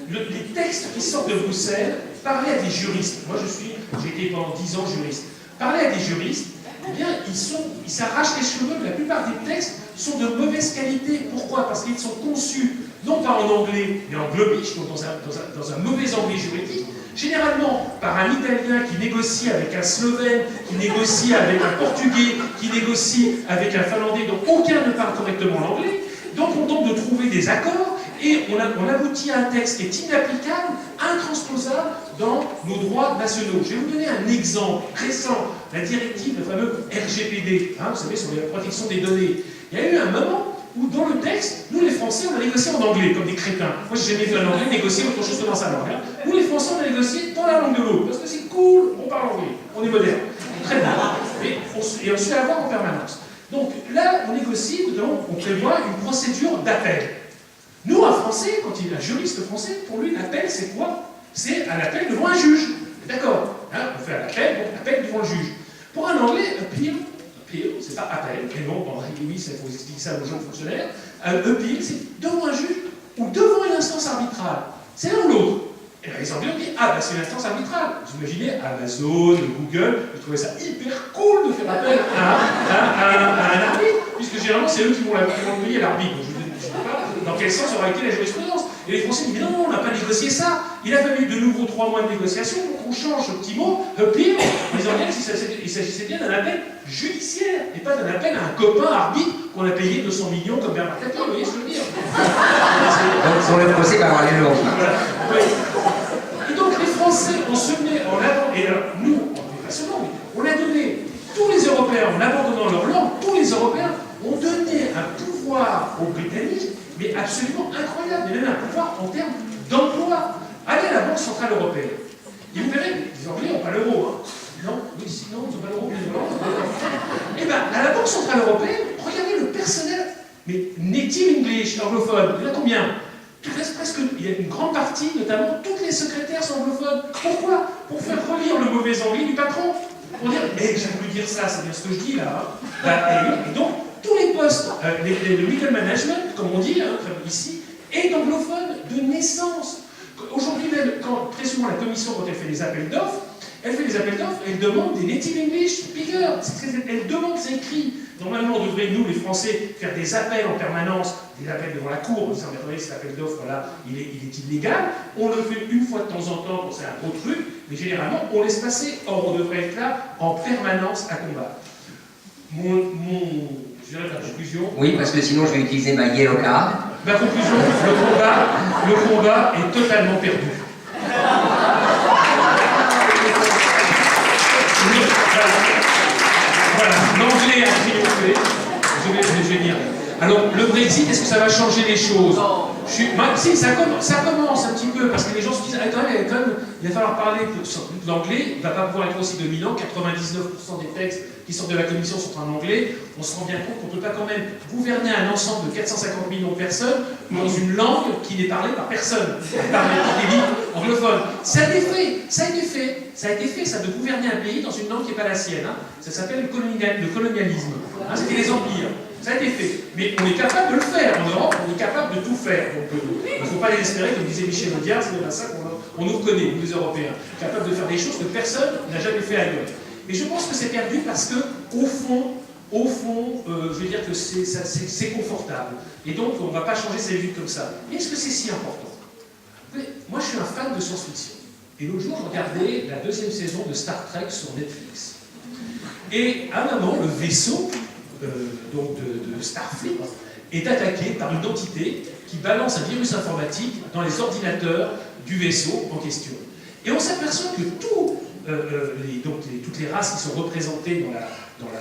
Les textes qui sortent de Bruxelles, parler à des juristes. Moi, j'ai été pendant 10 ans juriste. Parler à des juristes, eh bien, ils s'arrachent les cheveux. La plupart des textes sont de mauvaise qualité. Pourquoi? Parce qu'ils sont conçus, non pas en anglais, mais en globish, donc dans un mauvais anglais juridique, généralement par un Italien qui négocie avec un Slovène, qui négocie avec un Portugais, qui négocie avec un Finlandais, dont aucun ne parle correctement l'anglais. Donc on tente de trouver des accords et on aboutit à un texte qui est inapplicable, intransposable dans nos droits nationaux. Je vais vous donner un exemple récent, la directive, le fameux RGPD, vous savez, sur la protection des données. Il y a eu un moment où dans le texte, nous les Français, on a négocié en anglais, comme des crétins. Moi, j'ai jamais vu un anglais négocier autre chose que dans sa langue. Nous les Français, on a négocié dans la langue de l'autre, parce que c'est cool, on parle anglais, on est moderne. Très bien. Et on se fait avoir en permanence. Donc là, on négocie, notamment, on prévoit une procédure d'appel. Nous, un Français, quand il est un juriste français, pour lui, l'appel, c'est quoi? C'est un appel devant un juge. D'accord? On fait un appel, donc appel devant le juge. Pour un anglais, appeal, c'est pas appel, et non, dans oui, il faut expliquer ça aux gens fonctionnaires. Appeal, c'est devant un juge ou devant une instance arbitrale. C'est l'un ou l'autre. Et bien les Anglais ont dit, c'est une instance arbitrale. Vous imaginez, Amazon, Google, ils trouvaient ça hyper cool de faire appel à un arbitre, puisque généralement c'est eux qui vont payer l'arbitre. Je ne sais pas dans quel sens aurait été la jurisprudence. Et les Français disent, mais non, on n'a pas négocié ça. Il a fallu de nouveau 3 mois de négociation pour qu'on change ce petit mot, appeal. Les Anglais, il s'agissait bien d'un appel judiciaire, et pas d'un appel à un copain arbitre qu'on a payé 200 millions comme Bernard Tapie, vous voyez ce que je veux dire?
Donc pour le procès va avoir les lois.
Voilà. Oui. Et donc les Français, on se met en avant, et alors, nous, pas seulement, on a donné, tous les Européens, en abandonnant leur langue, tous les Européens ont donné un pouvoir aux Britanniques, mais absolument incroyable, et même un pouvoir en termes d'emploi. Allez à la Banque Centrale Européenne. Et vous verrez, les Anglais n'ont pas l'euro. Non, oui, sinon, ils n'ont pas l'euro. Eh bien, à la Banque Centrale Européenne, regardez le personnel, mais native English, anglophone, il y en a combien? Presque, il y a une grande partie, notamment, toutes les secrétaires sont anglophones. Pourquoi? Pour faire relire le mauvais anglais du patron. Pour dire, j'ai voulu dire ça, c'est bien ce que je dis là. Et donc, tous les postes, le middle management, comme on dit, ici, est anglophone de naissance. Aujourd'hui même, très souvent la commission, quand elle fait des appels d'offres, elle demande des native English speakers. Elle demande, c'est écrit. Normalement, on devrait, nous, les Français, faire des appels en permanence, des appels devant la cour, en disant, attendez, cet appel d'offre-là, il est illégal. On le fait une fois de temps en temps quand c'est un gros truc, mais généralement, on laisse passer. Or, on devrait être là en permanence à combattre. Je dirais la conclusion.
Oui, parce que sinon, je vais utiliser ma yellow card.
Ma conclusion, le combat est totalement perdu. Voilà, l'anglais a triomphé. Je vais dire. Alors, le Brexit, est-ce que ça va changer les choses? Si, ça commence un petit peu, parce que les gens se disent, il va falloir parler l'anglais, il ne va pas pouvoir être aussi dominant, 99% des textes qui sortent de la Commission sont en anglais. On se rend bien compte qu'on ne peut pas quand même gouverner un ensemble de 450 millions de personnes dans une langue qui n'est parlée par personne, par les élites anglophones. Ça a été fait, ça, de gouverner un pays dans une langue qui n'est pas la sienne. Ça s'appelle le colonialisme. C'était les empires. Ça a été fait. Mais on est capable de le faire. En Europe, on est capable de tout faire. Donc, il ne faut pas désespérer, comme disait Michel Audiard, c'est à ça qu'on nous reconnaît, nous les Européens. Capables de faire des choses que personne n'a jamais fait ailleurs. Et je pense que c'est perdu parce que, au fond, je veux dire que c'est confortable. Et donc, on ne va pas changer ses vies comme ça. Mais est-ce que c'est si important? Moi, je suis un fan de science-fiction. Et l'autre jour, je regardais la 2e saison de Star Trek sur Netflix. Et à un moment, le vaisseau donc de Starfleet est attaqué par une entité qui balance un virus informatique dans les ordinateurs du vaisseau en question. Et on s'aperçoit que toutes les races qui sont représentées dans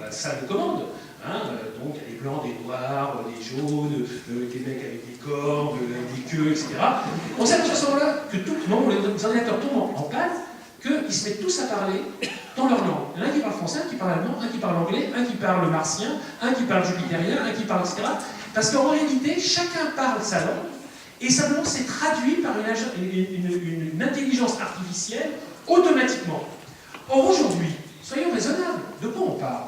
la salle de commande, donc les blancs, les noirs, les jaunes, les mecs avec des cornes, des queues, etc. On s'aperçoit à ce moment-là que tout le moment où les ordinateurs tombent en panne, qu'ils se mettent tous à parler dans leur langue. Il y en a un qui parle français, un qui parle allemand, un qui parle anglais, un qui parle martien, un qui parle jupitérien, un qui parle etc. Parce qu'en réalité, chacun parle sa langue, et simplement c'est traduit par une intelligence artificielle automatiquement. Or aujourd'hui, soyons raisonnables, de quoi on parle?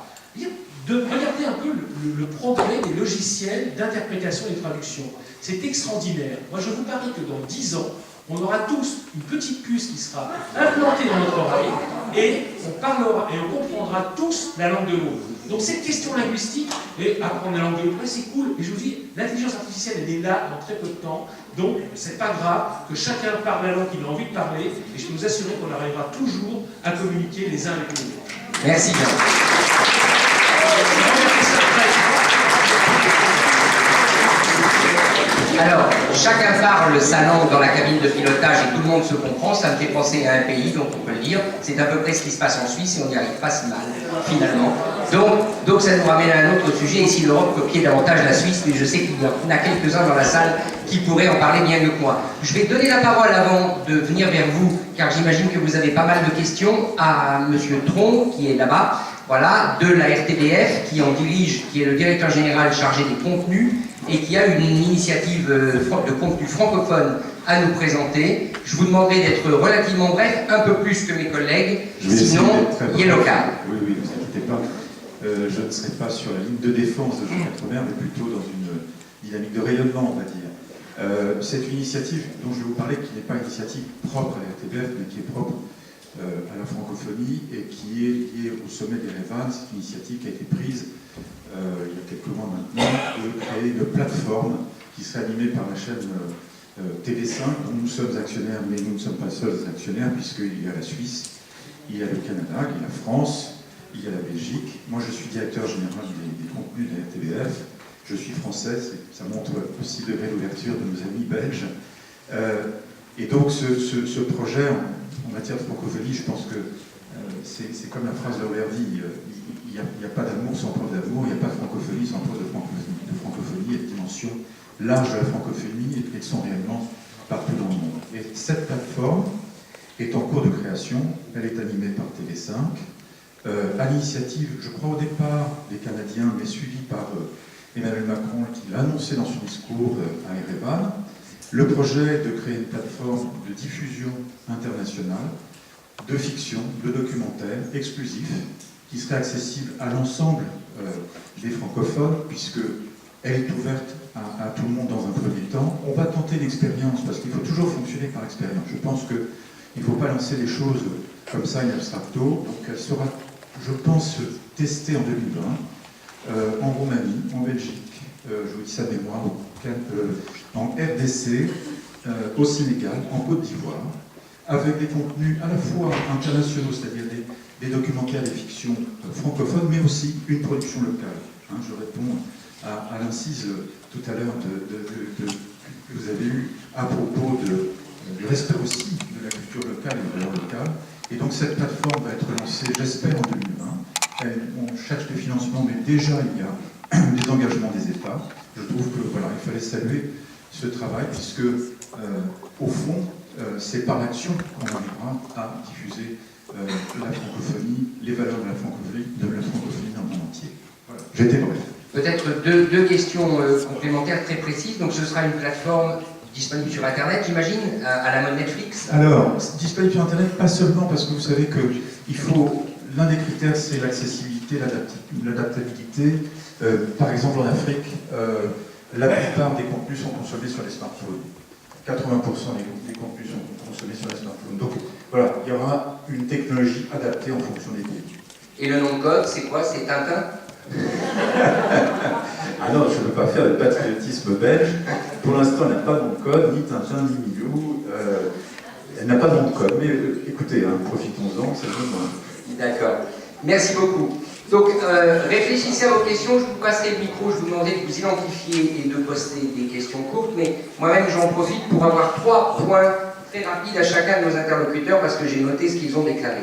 de regarder un peu le progrès des logiciels d'interprétation et de traduction. C'est extraordinaire. Moi, je vous parie que dans 10 ans, on aura tous une petite puce qui sera implantée dans notre oreille et on parlera et on comprendra tous la langue de l'autre. Donc cette question linguistique, et apprendre la langue de l'autre, c'est cool. Et je vous dis, l'intelligence artificielle, elle est là dans très peu de temps. Donc c'est pas grave que chacun parle la langue qu'il a envie de parler. Et je peux vous assurer qu'on arrivera toujours à communiquer les uns avec les autres.
Merci bien. Alors, chacun parle sa langue dans la cabine de pilotage et tout le monde se comprend, ça me fait penser à un pays, donc on peut le dire, c'est à peu près ce qui se passe en Suisse et on n'y arrive pas si mal, finalement. Donc ça nous ramène à un autre sujet, ici l'Europe copiait davantage la Suisse, mais je sais qu'il y en a quelques-uns dans la salle qui pourraient en parler bien mieux que moi. Je vais donner la parole avant de venir vers vous, car j'imagine que vous avez pas mal de questions, à Monsieur Tron, qui est là-bas, voilà, de la RTBF, qui en dirige, qui est le directeur général chargé des contenus, et qui a une initiative de contenu francophone à nous présenter. Je vous demanderai d'être relativement bref, un peu plus que mes collègues, sinon yellow card.
Oui, ne vous inquiétez pas. Je ne serai pas sur la ligne de défense de Jean Quatremer, mais plutôt dans une dynamique de rayonnement, on va dire. C'est une initiative dont je vais vous parler qui n'est pas une initiative propre à la RTBF, mais qui est propre à la francophonie et qui est liée au sommet d'Erevan. C'est une initiative qui a été prise il y a quelques mois maintenant, de créer une plateforme qui serait animée par la chaîne TV5, dont nous sommes actionnaires, mais nous ne sommes pas seuls actionnaires, puisqu'il y a la Suisse, il y a le Canada, il y a la France, il y a la Belgique. Moi, je suis directeur général des contenus de la RTBF. Je suis français, ça montre aussi le degré d'ouverture de nos amis belges. Et donc, ce projet en matière de francophonie, je pense que c'est comme la phrase de Verdi, il n'y a pas d'amour sans preuve d'amour, il n'y a pas de francophonie sans preuve de francophonie et de dimension large de la francophonie et de son rayonnement partout dans le monde. Et cette plateforme est en cours de création, elle est animée par TV5, à l'initiative, je crois au départ, des Canadiens, mais suivie par Emmanuel Macron, qui l'a annoncé dans son discours à Erevan. Le projet de créer une plateforme de diffusion internationale, de fiction, de documentaire exclusif, qui serait accessible à l'ensemble des francophones, puisqu'elle est ouverte à tout le monde dans un premier temps. On va tenter l'expérience, parce qu'il faut toujours fonctionner par expérience. Je pense qu'il ne faut pas lancer les choses comme ça, in abstracto. Donc elle sera, je pense, testée en 2020, en Roumanie, en Belgique, je vous dis ça de mémoire, en RDC, au Sénégal, en Côte d'Ivoire, avec des contenus à la fois internationaux, c'est-à-dire des documentaires, des fictions francophones, mais aussi une production locale. Je réponds à l'incise tout à l'heure que vous avez eue à propos du respect aussi de la culture locale et de valeurs locales. Et donc cette plateforme va être lancée, j'espère, en 2020. On cherche des financements, mais déjà il y a des engagements des États. Je trouve que voilà, il fallait saluer ce travail, puisque au fond, c'est par l'action qu'on arrivera à diffuser la francophonie, les valeurs de la francophonie dans le monde entier. Voilà. J'étais bref.
Peut-être deux questions complémentaires très précises. Donc ce sera une plateforme disponible sur Internet, j'imagine, à la mode Netflix.
Alors, disponible sur Internet, pas seulement parce que vous savez que l'un des critères, c'est l'accessibilité, l'adaptabilité. Par exemple, en Afrique, la plupart des contenus sont consommés sur les smartphones. 80% des contenus sont consommés sur les smartphones. Donc voilà, il y aura une technologie adaptée en fonction des pays.
Et le nom de code, c'est quoi? C'est Tintin?
Ah non, je ne veux pas faire de patriotisme belge. Pour l'instant, elle n'a pas de nom de code, ni Tintin, ni Milou. Elle n'a pas de nom de code, mais écoutez, profitons-en, c'est le moment.
D'accord. Merci beaucoup. Donc, réfléchissez à vos questions, je vous passerai le micro, je vous demanderai de vous identifier et de poster des questions courtes, mais moi-même j'en profite pour avoir 3 points très rapides à chacun de nos interlocuteurs parce que j'ai noté ce qu'ils ont déclaré.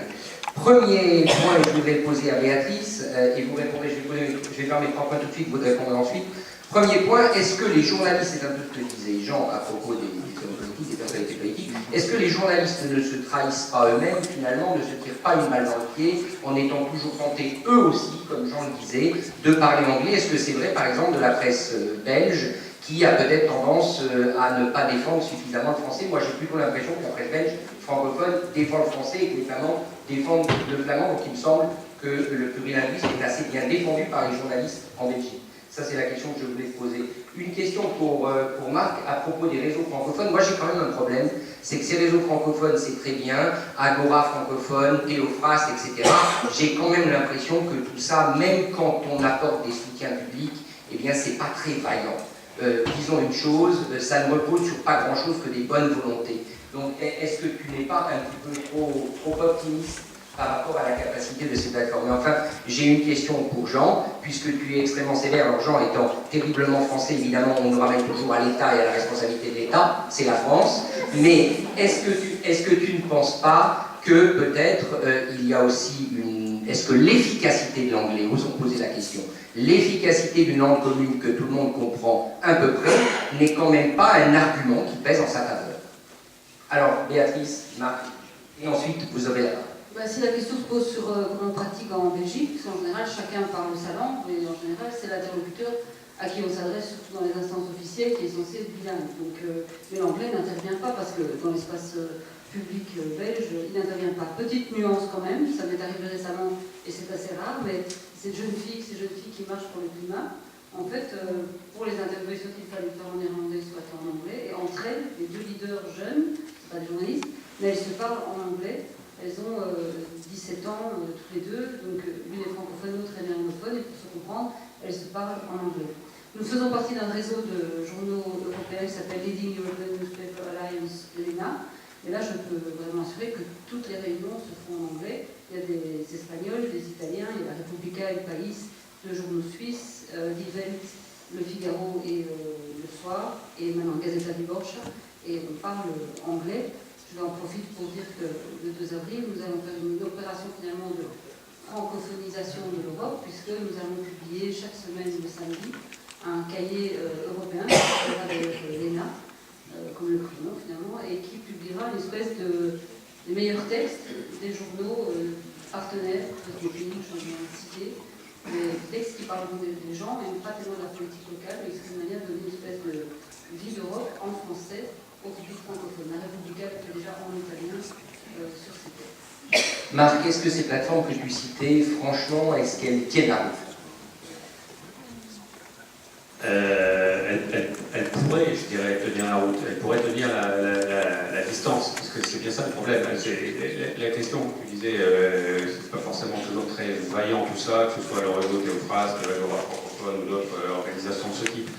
Premier point, et je voudrais le poser à Béatrice, et vous répondrez, je vais faire mes 3 points tout de suite, vous répondrez ensuite. Premier point, est-ce que les journalistes, c'est un peu ce que disait Jean à propos des hommes politiques, des personnalités politiques, est-ce que les journalistes ne se trahissent pas eux-mêmes, finalement, ne se tirent pas une balle dans le pied, en étant toujours tentés, eux aussi, comme Jean le disait, de parler anglais? Est-ce que c'est vrai, par exemple, de la presse belge, qui a peut-être tendance à ne pas défendre suffisamment le français? Moi, j'ai plutôt l'impression que la presse belge francophone défend le français et que les Flamands défendent le flamand, donc il me semble que le plurilinguisme est assez bien défendu par les journalistes en Belgique? Ça, c'est la question que je voulais te poser. Une question pour Marc à propos des réseaux francophones. Moi, j'ai quand même un problème, c'est que ces réseaux francophones, c'est très bien, Agora francophone, Théophraste, etc. J'ai quand même l'impression que tout ça, même quand on apporte des soutiens publics, eh bien, c'est pas très vaillant. Disons une chose, ça ne repose sur pas grand-chose que des bonnes volontés. Donc, est-ce que tu n'es pas un petit peu trop optimiste par rapport à la capacité de ces plateformes? Mais enfin, j'ai une question pour Jean, puisque tu es extrêmement sévère. Alors Jean étant terriblement français, évidemment, on nous ramène toujours à l'État et à la responsabilité de l'État, c'est la France. Mais est-ce que tu ne penses pas que peut-être il y a aussi une... Est-ce que l'efficacité de l'anglais, osons poser la question, l'efficacité d'une langue commune que tout le monde comprend à peu près, n'est quand même pas un argument qui pèse en sa faveur? Alors, Béatrice, Marc, et ensuite vous aurez la parole.
Si la question se pose sur comment on pratique en Belgique, parce qu'en général chacun parle sa langue, mais en général c'est l'interlocuteur à qui on s'adresse, surtout dans les instances officielles, qui est censé être bilingue. Donc, mais l'anglais n'intervient pas parce que dans l'espace public belge, il n'intervient pas. Petite nuance quand même, ça m'est arrivé récemment et c'est assez rare, mais ces jeunes filles qui marchent pour le climat, en fait, pour les interviewer, soit il fallait faire en néerlandais, soit en anglais, et entre elles, les deux leaders jeunes, pas des journalistes, mais elles se parlent en anglais. Elles ont 17 ans toutes les deux, donc l'une est francophone, l'autre est néerlandophone, et pour se comprendre, elles se parlent en anglais. Nous faisons partie d'un réseau de journaux européens qui s'appelle Leading European Newspaper Alliance, l'ENA, et là je peux vraiment assurer que toutes les réunions se font en anglais. Il y a des Espagnols, des Italiens, il y a la Repubblica, El País, deux journaux suisses, Die Welt, Le Figaro et Le Soir, et maintenant Gazeta Wyborcza, et on parle anglais. J'en profite pour dire que le 2 avril, nous allons faire une opération finalement de francophonisation de l'Europe, puisque nous allons publier chaque semaine le samedi un cahier européen qui s'appellera l'ENA, comme le prénom finalement, et qui publiera une espèce des meilleurs textes des journaux partenaires des pays que je viens de citer, des textes qui parleront des gens, et pas tellement de la politique locale, mais c'est une manière de donner une espèce de vie d'Europe en français au public francophone. La Repubblica le fait déjà en italien sur ces thèmes.
Marc, est-ce que ces plateformes que tu citais, franchement, est-ce qu'elles tiennent la route?
Elle pourrait, je dirais, tenir la route, elle pourrait tenir la distance, parce que c'est bien ça le problème. La question que tu disais, c'est pas forcément toujours très vaillant tout ça, que ce soit le réseau Théophraste, l'Agora francophone ou d'autres organisations de ce type.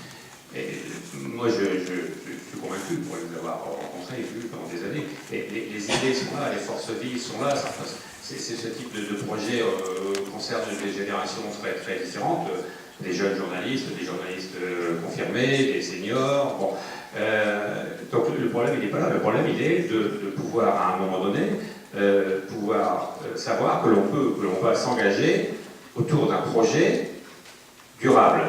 Et moi, je suis convaincu, pour les avoir rencontrés et vus pendant des années, et les idées sont là, les forces vives sont là. Ce type de projet concerne des générations très, très différentes, des jeunes journalistes, des journalistes confirmés, des seniors. Bon. Donc le problème, il n'est pas là. Le problème, il est de pouvoir, à un moment donné, pouvoir savoir que l'on va s'engager autour d'un projet durable.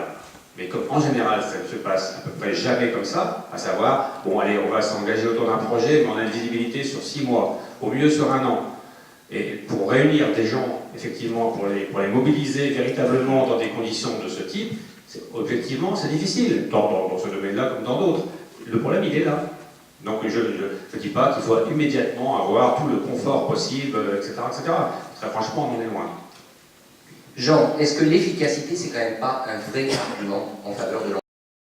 Mais comme en général, ça ne se passe à peu près jamais comme ça, à savoir, bon allez, on va s'engager autour d'un projet, mais on a une visibilité sur 6 mois, au mieux sur 1 an. Et pour réunir des gens, effectivement, pour les mobiliser véritablement dans des conditions de ce type, objectivement, c'est difficile, dans ce domaine-là comme dans d'autres. Le problème, il est là. Donc je ne dis pas qu'il faut immédiatement avoir tout le confort possible, etc., etc. Très franchement, on en est loin.
Jean, est-ce que l'efficacité, c'est quand même pas un vrai argument en faveur de l'anglais?